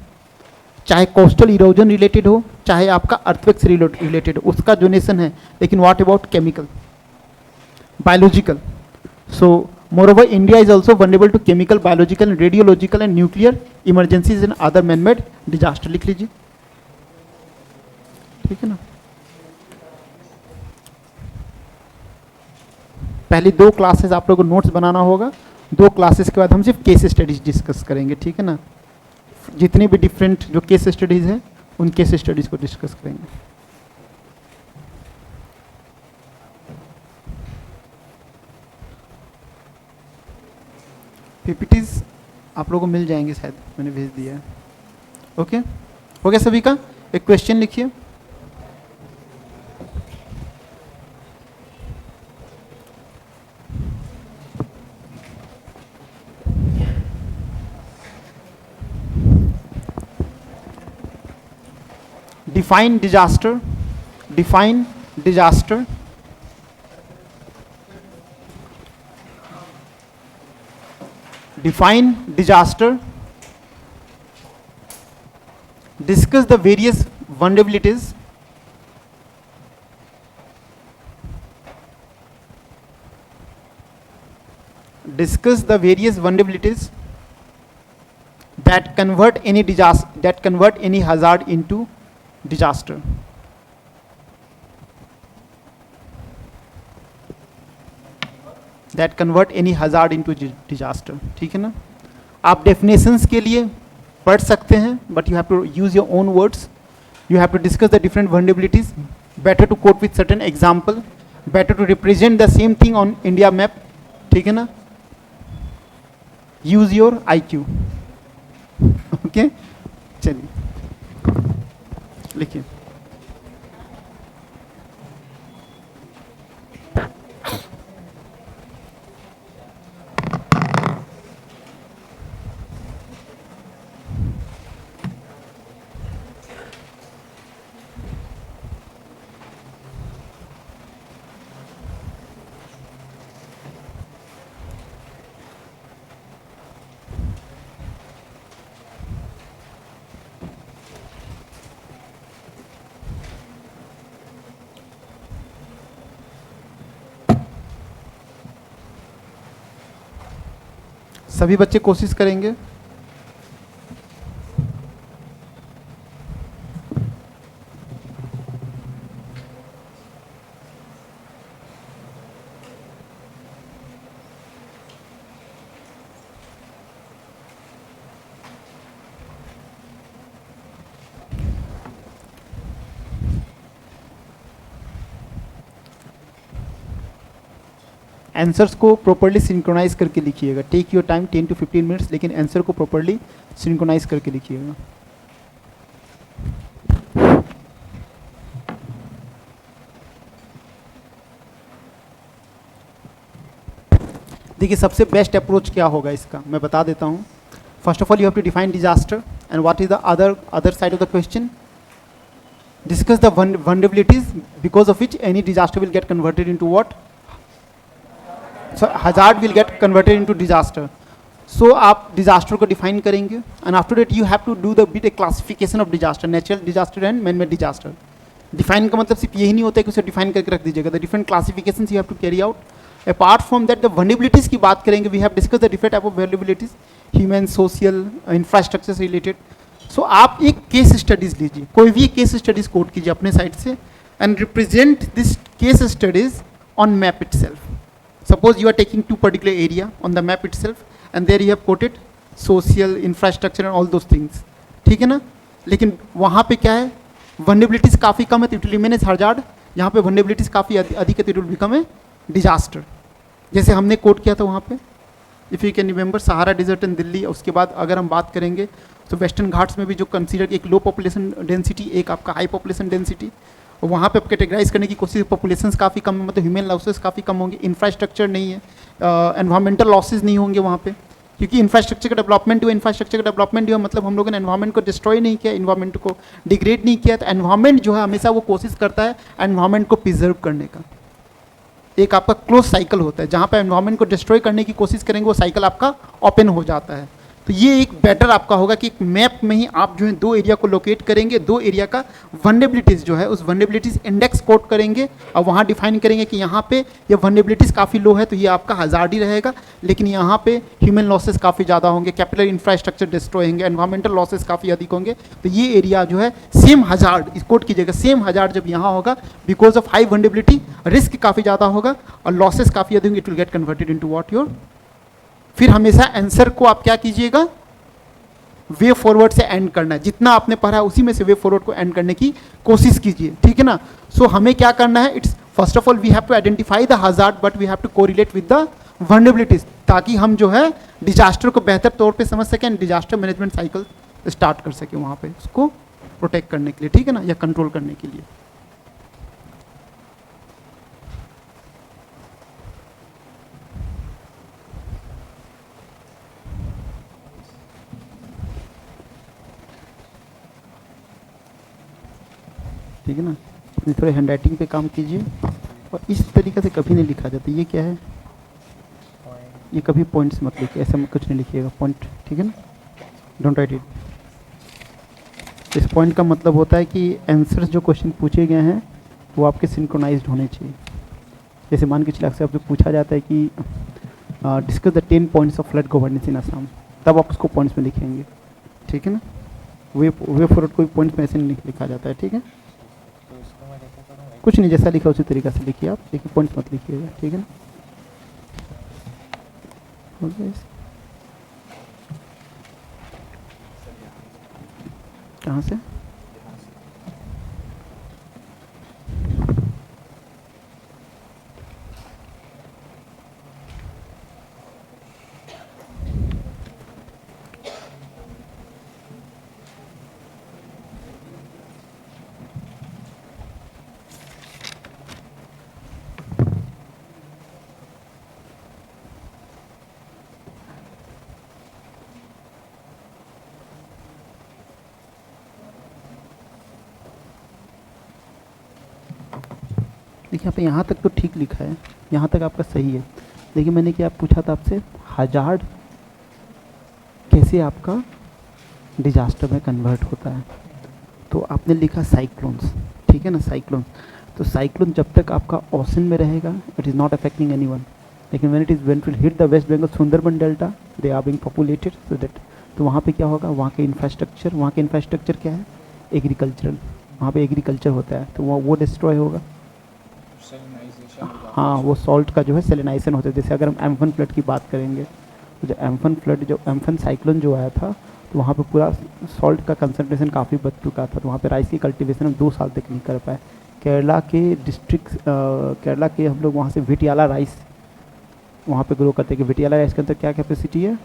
चाहे कोस्टल इरोजन रिलेटेड हो, चाहे आपका अर्थक्वेक से रिलेटेड हो, उसका जोनेशन है। लेकिन what about chemical, biological? So moreover India is also vulnerable to chemical, biological and radiological and nuclear emergencies and other man-made disaster। लिख लीजिए। ठीक है ना, पहली 2 क्लासेस आप लोगों को नोट्स बनाना होगा। 2 क्लासेस के बाद हम सिर्फ केस स्टडीज डिस्कस करेंगे। ठीक है ना, जितनी भी डिफरेंट जो केस स्टडीज हैं, उन केस स्टडीज को डिस्कस करेंगे। PPTs आप लोगों को मिल जाएंगे, शायद मैंने भेज दिया है। ओके, हो गया सभी का? एक क्वेश्चन लिखिए। Define disaster, define disaster. Define disaster. Discuss the various vulnerabilities. Discuss the various vulnerabilities that convert any hazard into disaster. That convert any hazard into disaster. ठीक है ना, आप डेफिनेशंस के लिए पढ़ सकते हैं, but you have to use your own words. You have to discuss the different vulnerabilities, better to quote with certain example, better to represent the same thing on India map. ठीक है ना, use your IQ। Okay, चलिए लिखिए। सभी बच्चे कोशिश करेंगे। Answers को प्रॉपर्ली सिंक्रोनाइज करके लिखिएगा. Take your time 10 to 15 minutes, लेकिन आंसर को प्रॉपर्ली सिंक्रोनाइज करके लिखिएगा. देखिए सबसे बेस्ट अप्रोच क्या होगा इसका मैं बता देता हूँ. First of all you have to define disaster and what is the other side of the question. Discuss the vulnerabilities because of which any disaster will get converted into what? So hazard will get converted into disaster. So आप disaster को define करेंगे and after that you have to do the bit a classification of disaster, natural disaster and man-made disaster. Define का मतलब सिर्फ यही नहीं होता है कि उसे define करके रख दीजिएगा. The different classifications you have to carry out. Apart from that, the vulnerabilities की बात करेंगे. We have discussed the different type of vulnerabilities, human, social, infrastructure related. So आप एक केस स्टडीज लीजिए, कोई भी केस स्टडीज कोट कीजिए अपने साइड से and represent this case studies on map itself. Suppose you are taking two particular area on the map itself and there you have quoted social, infrastructure and all those things. ठीक है ना. लेकिन वहाँ पे क्या है, vulnerabilities काफ़ी कम है तो it will remain as hazard. यहाँ पे vulnerabilities काफ़ी अधिक है तो it will become a disaster. जैसे हमने कोट किया था वहाँ पे, if you can remember, Sahara desert in Delhi. उसके बाद अगर हम बात करेंगे तो वेस्टर्न घाट्स में भी जो कंसीडर एक लो पॉपुलेशन डेंसिटी, एक आपका हाई पॉपुलेशन डेंसिटी, और वहाँ पे कैटेगराइज करने की कोशिश, पॉपुलेशंस काफ़ी कम है मतलब ह्यूमन लॉसेस काफ़ी कम होंगे, इंफ्रास्ट्रक्चर नहीं है, एनवायरमेंटल लॉसेज नहीं होंगे वहाँ पे, क्योंकि इंफ्रास्ट्रक्चर का डेवलपमेंट हुआ. इंफ्रास्ट्रक्चर का डेवलपमेंट हुआ मतलब हम लोगों ने एनवायरमेंट को डिस्ट्रॉय नहीं किया, एनवायरमेंट को डिग्रेड नहीं किया. तो एनवायरमेंट जो है हमेशा वो कोशिश करता है एनवायरमेंट को प्रिजर्व करने का. एक आपका क्लोज साइकिल होता है, जहाँ पे एनवायरमेंट को डिस्ट्रॉय करने की कोशिश करेंगे वो साइकिल आपका ओपन हो जाता है. तो ये एक बेटर आपका होगा कि एक मैप में ही आप जो है दो एरिया को लोकेट करेंगे, दो एरिया का वनरेबिलिटीज़ जो है उस वनरेबिलिटीज़ इंडेक्स कोट करेंगे और वहाँ डिफाइन करेंगे कि यहाँ पे ये वनरेबिलिटीज़ काफ़ी लो है तो ये आपका हज़ार्ड ही रहेगा, लेकिन यहाँ पे ह्यूमन लॉसेस काफ़ी ज़्यादा होंगे, कैपिटल इंफ्रास्ट्रक्चर डिस्ट्रॉय होंगे, एनवायरमेंटल लॉसेस काफ़ी अधिक होंगे. तो ये एरिया जो है सेम हज़ार्ड, इस कोट कीजिएगा, सेम हज़ार्ड जब यहाँ होगा because of high vulnerability risk काफ़ी ज़्यादा होगा और लॉसेस काफ़ी अधिक होंगे, it will get converted into what your. फिर हमेशा आंसर को आप क्या कीजिएगा, वे फॉरवर्ड से एंड करना है. जितना आपने पढ़ा है उसी में से वे फॉरवर्ड को एंड करने की कोशिश कीजिए. ठीक है ना. सो हमें क्या करना है, it's first of all we have to identify the hazard but we have to correlate with the vulnerabilities, ताकि हम जो है डिजास्टर को बेहतर तौर पे समझ सकें and disaster management cycle start कर सकें वहाँ पे उसको प्रोटेक्ट करने के लिए. ठीक है ना, या कंट्रोल करने के लिए. ठीक है ना. अपनी थोड़े हैंड राइटिंग पे काम कीजिए और इस तरीके से कभी नहीं लिखा जाता. ये क्या है, ये कभी पॉइंट्स मत लिखिए, ऐसा कुछ नहीं लिखिएगा पॉइंट. ठीक है ना, डोंट राइट इट. इस पॉइंट का मतलब होता है कि आंसर्स जो क्वेश्चन पूछे गए हैं वो आपके सिंक्रोनाइज्ड होने चाहिए. जैसे मान के चलिए आपसे आपसे पूछा जाता है कि discuss the 10 points of flood governance in Assam, तब आप उसको पॉइंट्स में लिखेंगे. ठीक है ना. वे फॉरवर्ड कोई पॉइंट्स में ऐसे नहीं लिखा जाता है. ठीक है, कुछ नहीं, जैसा लिखा उसी तरीके से लिखिए आप, लेकिन पॉइंट्स मत लिखिएगा. ठीक है ना. कहाँ से, देखिए यहाँ पे यहाँ तक तो ठीक लिखा है, यहाँ तक आपका सही है. देखिए मैंने क्या पूछा था आपसे, हज़ार्ड कैसे आपका डिजास्टर में कन्वर्ट होता है, तो आपने लिखा साइक्लोन्स. ठीक है ना, साइक्लोन. तो साइक्लोन जब तक आपका ओशन में रहेगा it is not affecting anyone, लेकिन when it will hit the West Bengal Sundarban delta they are being populated so that, तो वहाँ पे क्या होगा, वहाँ के इंफ्रास्ट्रक्चर क्या है, एग्रीकल्चरल, वहाँ पे एग्रीकल्चर होता है तो वो डिस्ट्रॉय होगा. हाँ, वो सॉल्ट का जो है सेलिनाइजेशन होता है. जैसे अगर हम एम्फन फ्लड की बात करेंगे तो जो एम्फन साइक्लोन जो आया था तो वहाँ पे पूरा सॉल्ट का कंसंट्रेशन काफ़ी बढ़ चुका था, तो वहाँ पे राइस की कल्टीवेशन हम 2 साल तक नहीं कर पाए. केरला के हम लोग वहाँ से विटियाला राइस वहाँ पे ग्रो करते हैं कि विटिया इसके अंदर क्या कैपेसिटी है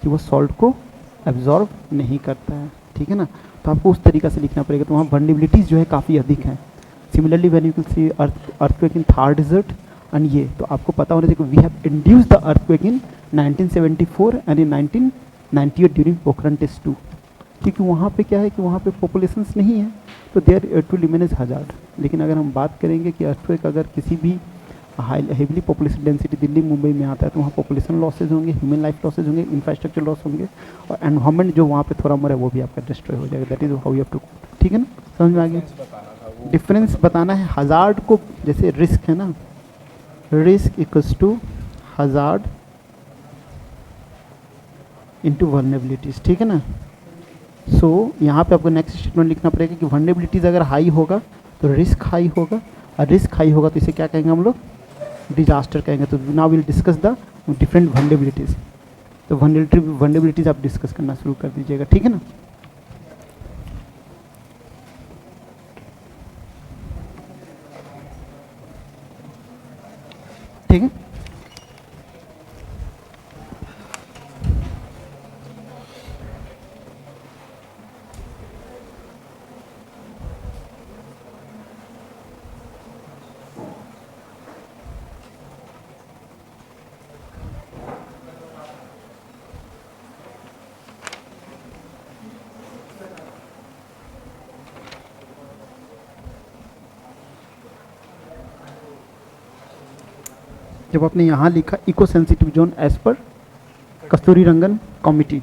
कि वो सॉल्ट को एब्जॉर्ब नहीं करता है, ठीक है ना। तो आपको उस तरीक़ा से लिखना पड़ेगा, तो वहाँ वल्नरेबिलिटीज़ जो है काफ़ी अधिक हैं। Similarly when you can see earthquake in Thar desert and ये, तो आपको पता होना चाहिए कि we have induced the earthquake in 1974 and in 1998 during Pokhran test 2, क्योंकि वहाँ पे क्या है कि वहाँ पे पॉपुलेशंस नहीं है, तो there to remain is hazard. लेकिन अगर हम बात करेंगे कि अर्थक्वेक अगर किसी भी heavily population density Delhi Mumbai में आता है, तो वहाँ पॉपुलेशन लॉसेज होंगे, ह्यूमन लाइफ लॉसेज होंगे, इंफ्रास्ट्रक्चर लॉस होंगे, और एनवायरमेंट जो वहाँ पे थोड़ा मोड़ा है वो भी आपका डिस्ट्रॉय हो जाएगा। That is how you have to, ठीक है ना, समझ में आ गया। डिफरेंस बताना है हजार्ड को, जैसे रिस्क है ना, risk equals to hazard into vulnerabilities, ठीक है ना। सो यहाँ पे आपको नेक्स्ट स्टेटमेंट लिखना पड़ेगा कि वल्नरेबिलिटीज अगर हाई होगा तो रिस्क हाई होगा, और रिस्क हाई होगा तो इसे क्या कहेंगे हम लोग, डिजास्टर कहेंगे। तो now will discuss the different vulnerabilities. तो वल्नरेबिलिटीज आप डिस्कस करना शुरू कर दीजिएगा, ठीक है ना। ठीक है, जब आपने यहाँ लिखा इको सेंसिटिव जोन एज पर कस्तूरी रंगन कमिटी,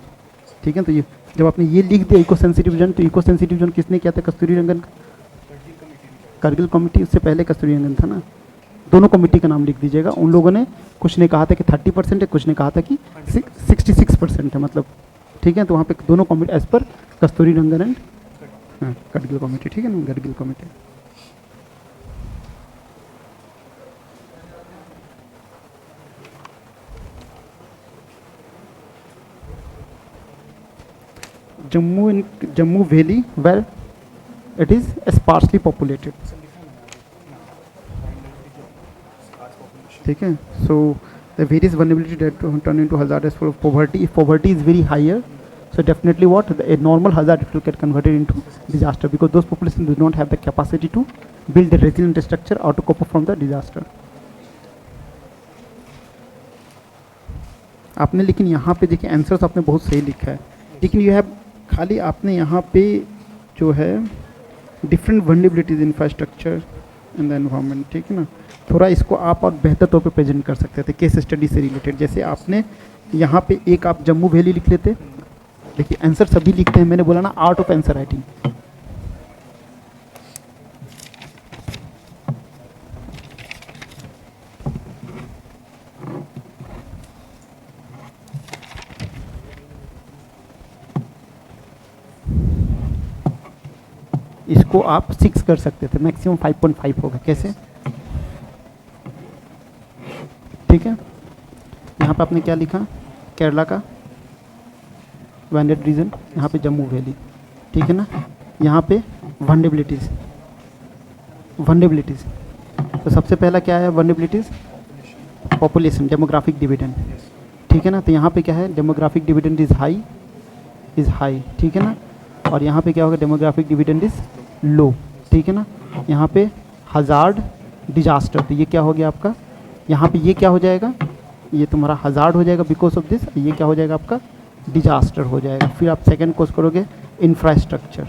ठीक है, तो ये जब आपने ये लिख दिया इको सेंसिटिव जोन, तो इको सेंसिटिव जोन किसने किया था, कस्तूरी रंगन का, करगिल कमेटी। उससे पहले कस्तूरी रंगन था ना। दोनों कमेटी का नाम लिख दीजिएगा। उन लोगों ने, कुछ ने कहा था कि 30% है, कुछ ने कहा था कि 66% है, मतलब, ठीक है। तो वहाँ पे दोनों कमेटी एज पर Kasturirangan and Kargil committee, ठीक है ना, Kargil committee. Jammu Valley where it is sparsely populated, ठीक है। So the various vulnerability that turn into hazardous for poverty. If poverty is very higher, so definitely what a normal hazard will get converted into disaster, because those populations do not have the capacity to build a resilient structure or to cope up from the disaster. आपने लेकिन यहाँ पे देखिए answers आपने बहुत सही लिखा है, लेकिन यू हैव खाली आपने यहाँ पे जो है different vulnerabilities infrastructure and the environment, ठीक है ना, थोड़ा इसको आप और बेहतर तौर पे प्रेजेंट कर सकते थे केस स्टडी से रिलेटेड। जैसे आपने यहाँ पे एक आप जम्मू वैली लिख लेते, देखिए आंसर सभी लिखते हैं, मैंने बोला ना आर्ट ऑफ आंसर राइटिंग। इसको आप 6 कर सकते थे, मैक्सिमम 5.5 होगा, कैसे, ठीक है। यहाँ पे आपने क्या लिखा, केरला का वैंडेड रीजन, यहाँ पे जम्मू वैली, ठीक है ना। यहाँ पे वल्नरेबिलिटीज, तो सबसे पहला क्या है वल्नरेबिलिटीज, पॉपुलेशन, डेमोग्राफिक डिविडेंड, ठीक है ना। तो यहाँ पे क्या है, डेमोग्राफिक डिविडेंड इज हाई, ठीक है ना। और यहाँ पे क्या होगा, डेमोग्राफिक डिविडेंड इज लो, ठीक है ना। यहाँ पे हजार्ड डिजास्टर, तो ये क्या हो गया आपका, यहाँ पे ये क्या हो जाएगा, ये तुम्हारा हजार्ड हो जाएगा बिकॉज ऑफ दिस, ये क्या हो जाएगा आपका डिजास्टर हो जाएगा। फिर आप सेकंड कोर्स करोगे इंफ्रास्ट्रक्चर,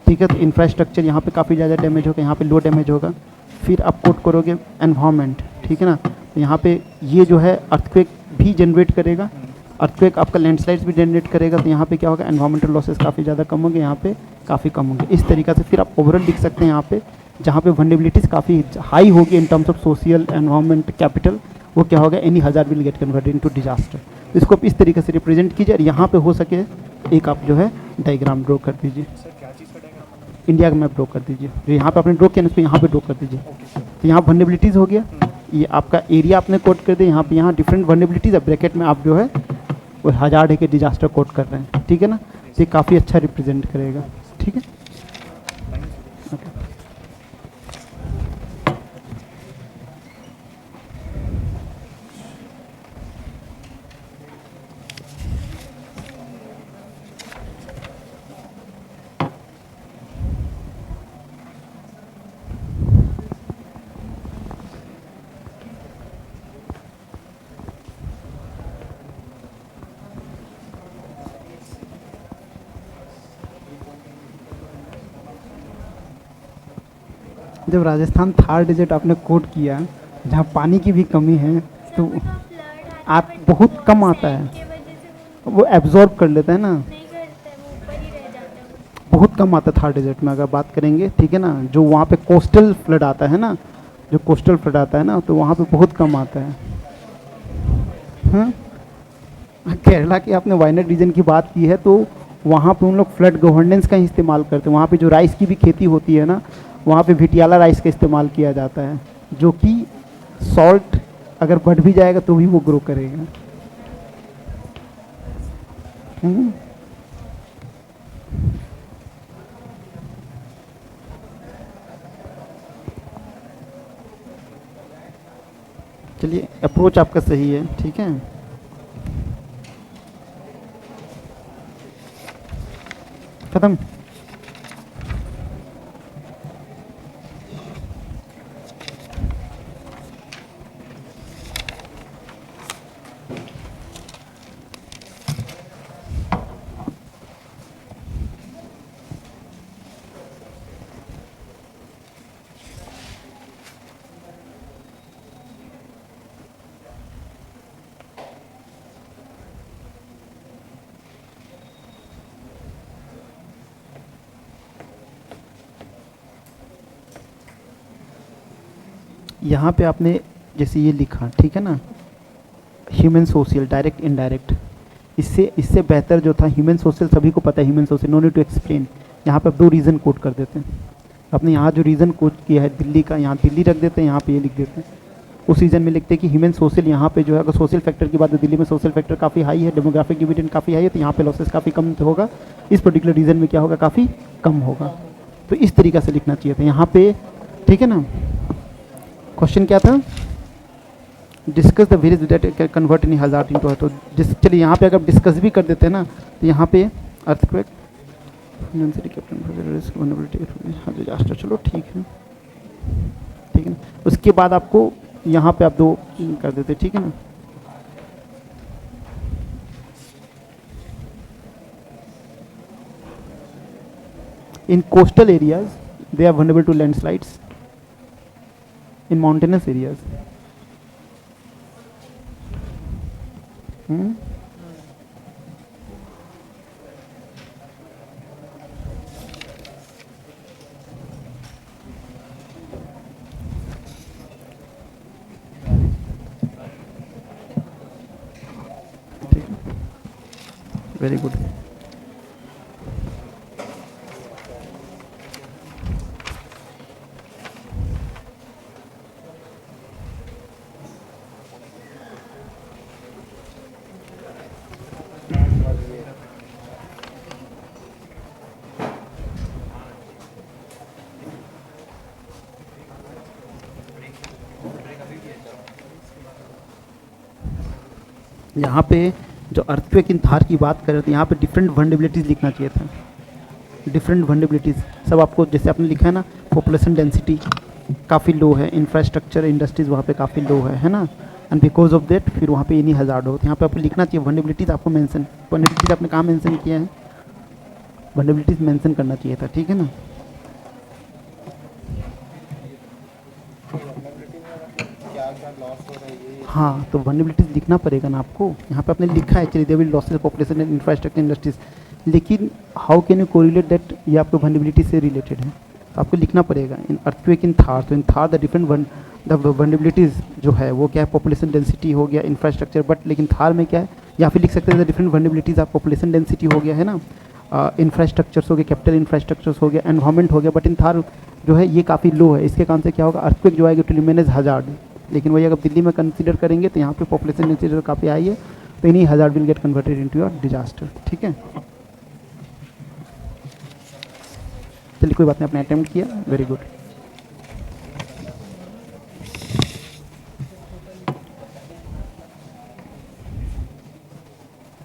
ठीक है। तो इंफ्रास्ट्रक्चर यहाँ पे काफ़ी ज़्यादा डैमेज होगा, यहाँ पे लो डैमेज होगा। फिर आप कोट करोगे एनवायरनमेंट, ठीक है ना। तो यहाँ पे ये जो है अर्थक्वेक भी जनरेट करेगा, अर्थक्वेक आपका लैंडस्लाइड्स भी जनरेट करेगा। तो यहाँ पे क्या होगा, एनवायरमेंटल लॉसेस काफ़ी ज़्यादा कम होंगे, यहाँ पे काफ़ी कम होंगे। इस तरीक़ा से फिर आप ओवरऑल लिख सकते हैं यहाँ पे, जहाँ पे वल्नरेबिलिटीज़ काफ़ी हाई होगी in terms of social environment capital, वो क्या होगा, any hazard will get converted into disaster. तो इसको आप इस तरीके से रिप्रेजेंट कीजिए, और यहाँ पे हो सके एक आप जो है डायग्राम ड्रॉ कर दीजिए, इंडिया का मैप ड्रॉ कर दीजिए। जो यहाँ पे आपने ड्रॉ किया ना, उसको यहाँ पे ड्रॉ कर दीजिए। तो यहाँ वल्नरेबिलिटीज़ हो गया, ये आपका एरिया आपने कोट कर दिया, यहाँ डिफरेंट वल्नरेबिलिटीज़, अब ब्रैकेट में आप जो है वो हजार्ड है कि डिजास्टर कोट कर रहे हैं, ठीक है ना। ये काफ़ी अच्छा रिप्रेजेंट करेगा, ठीक है। जब राजस्थान थार डेजर्ट आपने कोट किया, जहाँ पानी की भी कमी है, तो आप बहुत कम आता है, वो एब्जॉर्ब कर लेता है ना, बहुत कम आता है थार डेजर्ट में अगर बात करेंगे, ठीक है ना। जो वहाँ पे कोस्टल फ्लड आता है ना, जो कोस्टल फ्लड आता है ना, तो वहाँ पे बहुत कम आता है। हाँ, केरला की आपने वायनाड रीजन की बात की है, तो वहाँ पे उन लोग फ्लड गवर्नेंस का ही इस्तेमाल करते हैं। वहाँ पे जो राइस की भी खेती होती है ना, वहाँ पे भिटियाला राइस का इस्तेमाल किया जाता है, जो कि सॉल्ट अगर बढ़ भी जाएगा तो भी वो ग्रो करेगा। हम्म। चलिए, अप्रोच आपका सही है, ठीक है। खत्म। यहाँ पे आपने जैसे ये लिखा, ठीक है ना, ह्यूमन सोशल, डायरेक्ट इनडायरेक्ट, इससे बेहतर जो था ह्यूमन सोशल, सभी को पता है human social, no need to explain. यहाँ पे आप 2 रीज़न कोट कर देते हैं। आपने यहाँ जो रीज़न कोट किया है दिल्ली का, यहाँ दिल्ली रख देते हैं, यहाँ पे ये लिख देते हैं। उस रीजन में लिखते हैं कि ह्यूमन सोशल, यहाँ पे जो है अगर सोशल फैक्टर की बात है, दिल्ली में सोशल फैक्टर काफ़ी हाई है, डेमोग्राफिक डिविडेंड काफ़ी हाई है, तो यहाँ पे लॉसेस काफ़ी कम होगा। इस पर्टिकुलर रीजन में क्या होगा, काफ़ी कम होगा। तो इस तरीक़ा से लिखना चाहिए था यहाँ पे, ठीक है ना। क्वेश्चन क्या था, discuss the various date convert in hazard into, तो चलिए यहाँ पे अगर डिस्कस भी कर देते हैं ना, तो यहाँ पे अर्थक्वेक, डिजास्टर, चलो ठीक है, ठीक है ना। उसके बाद आपको यहाँ पे आप 2 कर देते, ठीक है ना। In coastal areas they are vulnerable to landslides, in mountainous areas. Very good. यहाँ पे जो अर्थक्वेक इन थार की बात कर रहे थे, यहाँ पे डिफरेंट वल्नरेबिलिटीज़ लिखना चाहिए था, डिफरेंट वल्नरेबिलिटीज़ सब आपको, जैसे आपने लिखा है ना, पॉपुलेशन डेंसिटी काफ़ी लो है, इंफ्रास्ट्रक्चर इंडस्ट्रीज़ वहाँ पे काफ़ी लो है ना, एंड बिकॉज ऑफ दैट फिर वहाँ पे एनी हज़ार्ड हो। तो यहाँ पे आपको लिखना चाहिए वल्नरेबिलिटीज़, आपको मेंशन, वल्नरेबिलिटीज़ आपने कहाँ मेंशन किया है, वल्नरेबिलिटीज़ मेंशन करना चाहिए था, ठीक है ना। हाँ, तो वल्नरेबिलिटीज़ लिखना पड़ेगा ना आपको। यहाँ पे आपने लिखा है चलिए, they will losses population and infrastructure industries, लेकिन how can you correlate that, ये आपको वल्नरेबिलिटी से रिलेटेड है, तो आपको लिखना पड़ेगा इन अर्थक्वेक इन थार। तो in Thar the different the vulnerabilities जो है वो क्या है, पॉपुलेशन डेंसिटी हो गया, इंफ्रास्ट्रक्चर, बट लेकिन थार में क्या है, या फिर लिख सकते हैं द डिफरेंट वल्नरेबिलिटीज़ आप, पॉपुलेशन डेंसिटी हो गया है ना, इंफ्रास्ट्रक्चर्स हो गया, कैपिटल इंफ्रास्ट्रक्चर्स हो गया, एनवायरमेंट हो गया, बट इन थार जो है ये काफ़ी लो है। इसके कारण से क्या होगा, अर्थक्वेक जो आएगा टू रिमेन एज हज़ार्ड, लेकिन वही अगर दिल्ली में कंसीडर करेंगे तो यहाँ पे पॉपुलेशन डेंसिटी काफ़ी हाई है, तो इन्हीं hazard will get converted into your disaster, ठीक है। चलिए कोई बात नहीं, आपने अटेम्प्ट किया, वेरी गुड।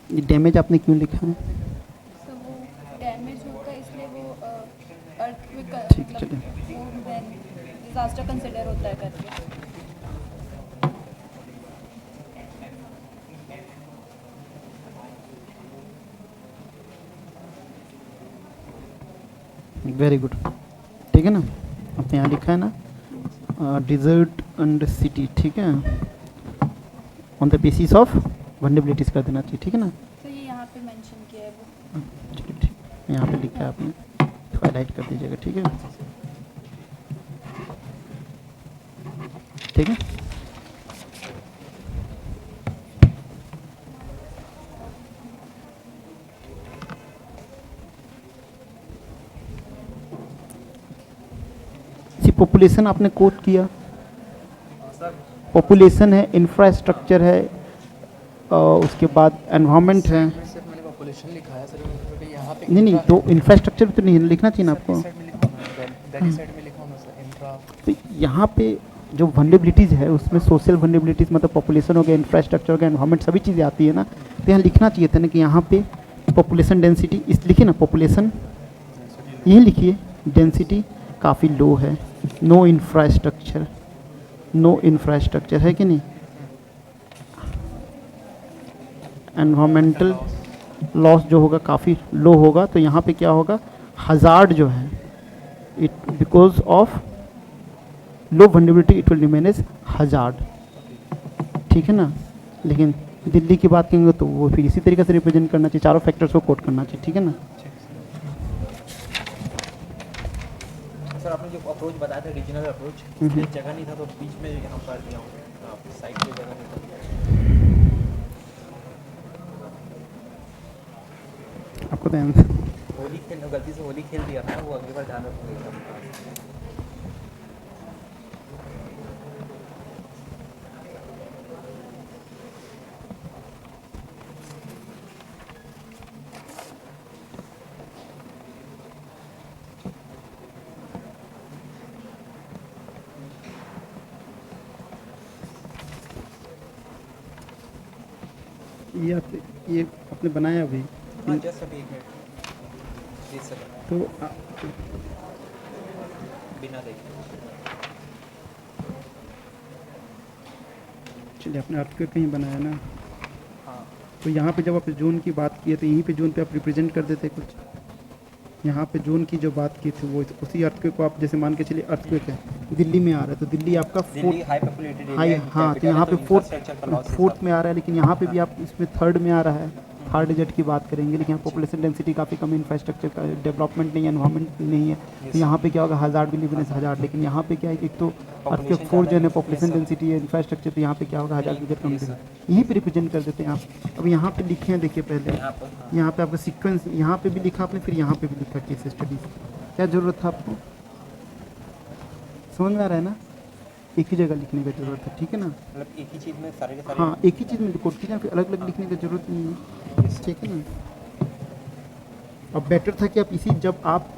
ये डैमेज आपने क्यों लिखा है, डैमेज होगा इसलिए वो अर्थक्वेक का ठीक, चलिए डिजास्टर कंसिडर होता है करके। वेरी गुड, ठीक है ना। आपने यहाँ लिखा है ना, डिजर्ट एंड सिटी, ठीक है, on the basis of vulnerabilities कर देना चाहिए, ठीक है ना। तो ये यहाँ पे मेंशन किया है वो। चलिए ठीक, यहाँ पे लिखा है आपने, इसको हाईलाइट कर दीजिएगा, ठीक है, ठीक है। पॉपुलेशन आपने कोट किया, पॉपुलेशन है, इंफ्रास्ट्रक्चर है, उसके बाद एनवायरनमेंट है। सिर्फ मैंने पॉपुलेशन लिखा है सर, क्योंकि यहाँ पे नहीं तो इंफ्रास्ट्रक्चर तो नहीं लिखना चाहिए ना आपको। साइड में लिखा हूँ मैं, दिल्ली साइड में लिखा हूँ मैं सर, इंफ्रा। तो यहाँ पे जो वनरेबिलिटीज़ है उसमें सोशल वनरेबिलिटीज़ मतलब पॉपुलेशन हो गया, इंफ्रास्ट्रक्चर हो गया, एनवायरनमेंट, सभी चीज़ें आती है ना। तो यहाँ लिखना चाहिए था ना कि यहाँ पे पॉपुलेशन डेंसिटी, इस लिखिए ना, पॉपुलेशन यही लिखिए, डेंसिटी काफ़ी लो है, नो इंफ्रास्ट्रक्चर, नो इंफ्रास्ट्रक्चर है कि नहीं, एनवायरमेंटल लॉस जो होगा काफ़ी लो होगा। तो यहाँ पे क्या होगा, हज़ार्ड जो है, it because of low vulnerability it will remain as hazard, ठीक है ना। लेकिन दिल्ली की बात करेंगे तो वो फिर इसी तरीके से रिप्रेजेंट करना चाहिए, चारों फैक्टर्स को कोट करना चाहिए, ठीक है ना। सर आपने जो अप्रोच बताया था, रीजनल अप्रोच, हम्म। जगह नहीं था तो बीच में यहाँ पर दिया हूँ, साइड पे जगह नहीं था। आपको तो आंसर होली खेल, गलती से होली खेल दिया था, वो अगली बार ध्यान रखूँगा। ये आपने बनाया अभी, हाँ जस्ट अभी 1 मिनट, प्लीज सर, तो बिना देखे। चलिए आपने अर्थक्वेक कहीं बनाया ना, हाँ तो यहाँ पे जब आप जोन की बात किए तो यहीं पे जोन पे आप रिप्रेजेंट कर देते कुछ, यहाँ पे जोन की जो बात की थी वो उसी अर्थक्वेक को आप जैसे मान के चलिए अर्थक्वेक है दिल्ली में आ रहा है, तो दिल्ली आपका Delhi high populated high, area, हाँ, तो यहाँ पे फोर्थ में आ रहा है, लेकिन यहाँ पे भी आप इसमें थर्ड में आ रहा है, थर्ड डिजिट की बात करेंगे। लेकिन यहाँ पॉपुलेशन डेंसिटी काफ़ी कम, इंफ्रास्ट्रक्चर का डेवलपमेंट नहीं है, एनवायरमेंट नहीं है, तो यहाँ पे क्या होगा, हज़ार्ड भी लिविंग हज़ार्ड। लेकिन यहाँ पे क्या है कि एक तो अर्थक्वेक 4 जो है पॉपुलेशन डेंसिटी है, इंफ्रास्ट्रक्चर, तो यहाँ पे क्या होगा, हज़ार्ड डिजिट कम देगा, यहीं पे रिप्रेजेंट कर देते हैं आप। अब यहाँ पे लिखे हैं, देखिए पहले यहाँ पे आपका सीक्वेंस, यहाँ पे भी लिखा आपने, फिर यहाँ पे भी लिखा केस स्टडीज, क्या ज़रूरत था आपको, समझ में आ रहा है ना, एक ही जगह लिखने की ज़रूरत है, ठीक है ना। मतलब एक ही चीज़ में सारे के सारे, हाँ, एक ही चीज़ में कोट कीजिए, फिर अलग अलग लिखने की ज़रूरत नहीं है, ठीक है ना। अब बेटर था कि आप इसी, जब आप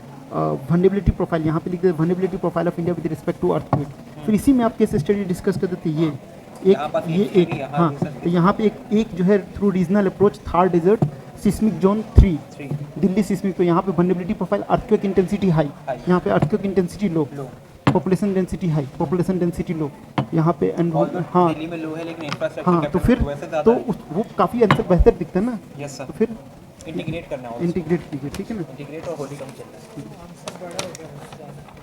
वनरेबिलिटी प्रोफाइल यहाँ पे लिख देते, vulnerability profile of India with respect to earthquake, फिर इसी में आप केस स्टडी डिस्कस कर देते, ये एक, हाँ, तो यहाँ पे एक जो है through regional approach, Thar desert, seismic zone 3 Delhi seismic, तो यहाँ पे vulnerability profile earthquake intensity high, यहाँ पे earthquake intensity low, population density high, population density low, यहाँ पे हाँ दिल्ली में लो है लेकिन इंफ्रास्ट्रक्चर हाँ, तो फिर तो वो काफ़ी आंसर बेहतर दिखता है ना, यस तो सर, फिर इंटीग्रेट करना होगा, इंटीग्रेट कीजिए, ठीक है ना। इंटीग्रेट और होली कम चल रहा है।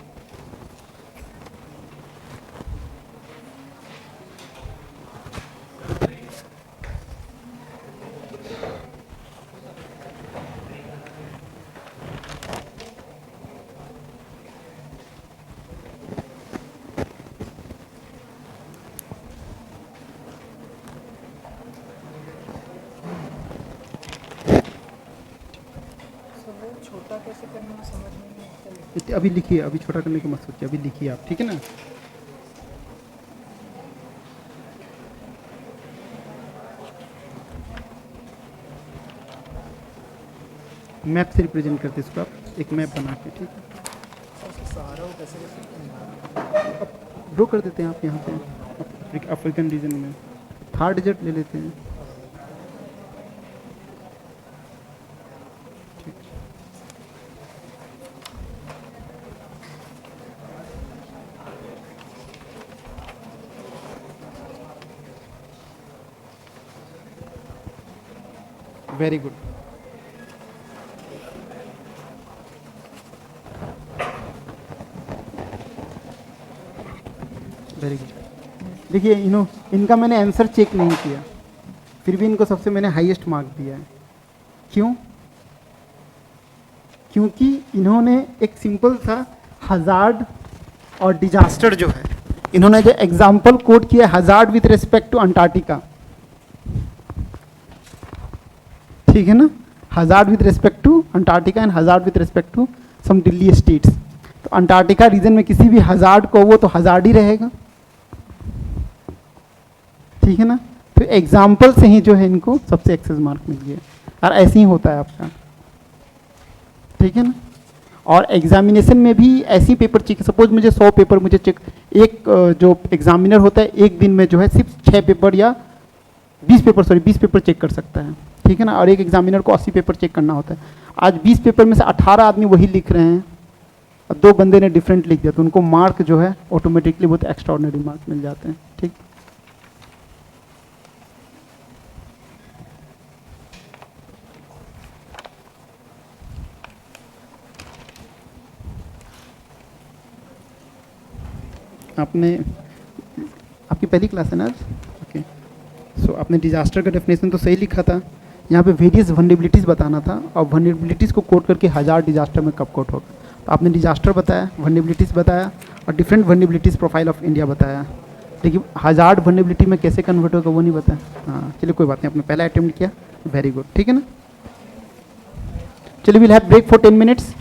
छोटा कैसे करना है समझ में नहीं आता। अभी लिखिए, अभी छोटा करने की मत सोचिए, अभी लिखिए आप, ठीक है ना। मैप से रिप्रेजेंट करते इसको आप, एक मैप बना के, ठीक है, सहारा वो कैसे ड्रॉ कर देते हैं आप यहाँ पे अफ्रीकन रीजन में, थर्ड डिजिट ले लेते हैं, वेरी गुड। Very good. देखिए इनका मैंने आंसर चेक नहीं किया, फिर भी इनको सबसे मैंने हाईएस्ट मार्क दिया है। क्यों? क्योंकि इन्होंने एक सिंपल सा हजार्ड और डिजास्टर जो है, इन्होंने जो एग्जाम्पल कोट किया hazard with respect to Antarctica, ठीक है ना, hazard with respect to Antarctica and hazard with respect to some Delhi states. तो अंटार्कटिका रीजन में किसी भी हजार्ड को वो तो हजार्ड ही रहेगा, ठीक है ना। तो एग्जाम्पल से ही जो है इनको सबसे एक्सेस मार्क मिल गया, और ऐसे ही होता है आपका, ठीक है ना। और एग्जामिनेशन में भी ऐसी पेपर चेक, सपोज मुझे 100 पेपर मुझे चेक, एक जो एग्जामिनर होता है एक दिन में जो है सिर्फ 6 पेपर या 20 पेपर चेक कर सकता है, ठीक है ना। और एक एग्जामिनर को 80 पेपर चेक करना होता है। आज 20 पेपर में से 18 आदमी वही लिख रहे हैं और 2 बंदे ने डिफरेंट लिख दिया, तो उनको मार्क जो है ऑटोमेटिकली बहुत एक्स्ट्राऑर्डिनरी मार्क मिल जाते हैं, ठीक। आपने, आपकी पहली क्लास है ना आज? ओके। सो आपने डिजास्टर का डेफिनेशन तो सही लिखा था, यहाँ पे वेरियस वनरेबिलिटीज़ बताना था, और वनरेबिलिटीज़ को कोट करके हज़ार डिजास्टर में कब कोट होगा। तो आपने डिजास्टर बताया, वनरेबिलिटीज़ बताया, और different vulnerabilities profile of India बताया, लेकिन हज़ार वनरेबिलिटी में कैसे कन्वर्ट होगा वो नहीं बताया। हाँ चलिए कोई बात नहीं, आपने पहला अटेम्प्ट किया, वेरी गुड, ठीक है ना। चलिए will have break for 10 minutes.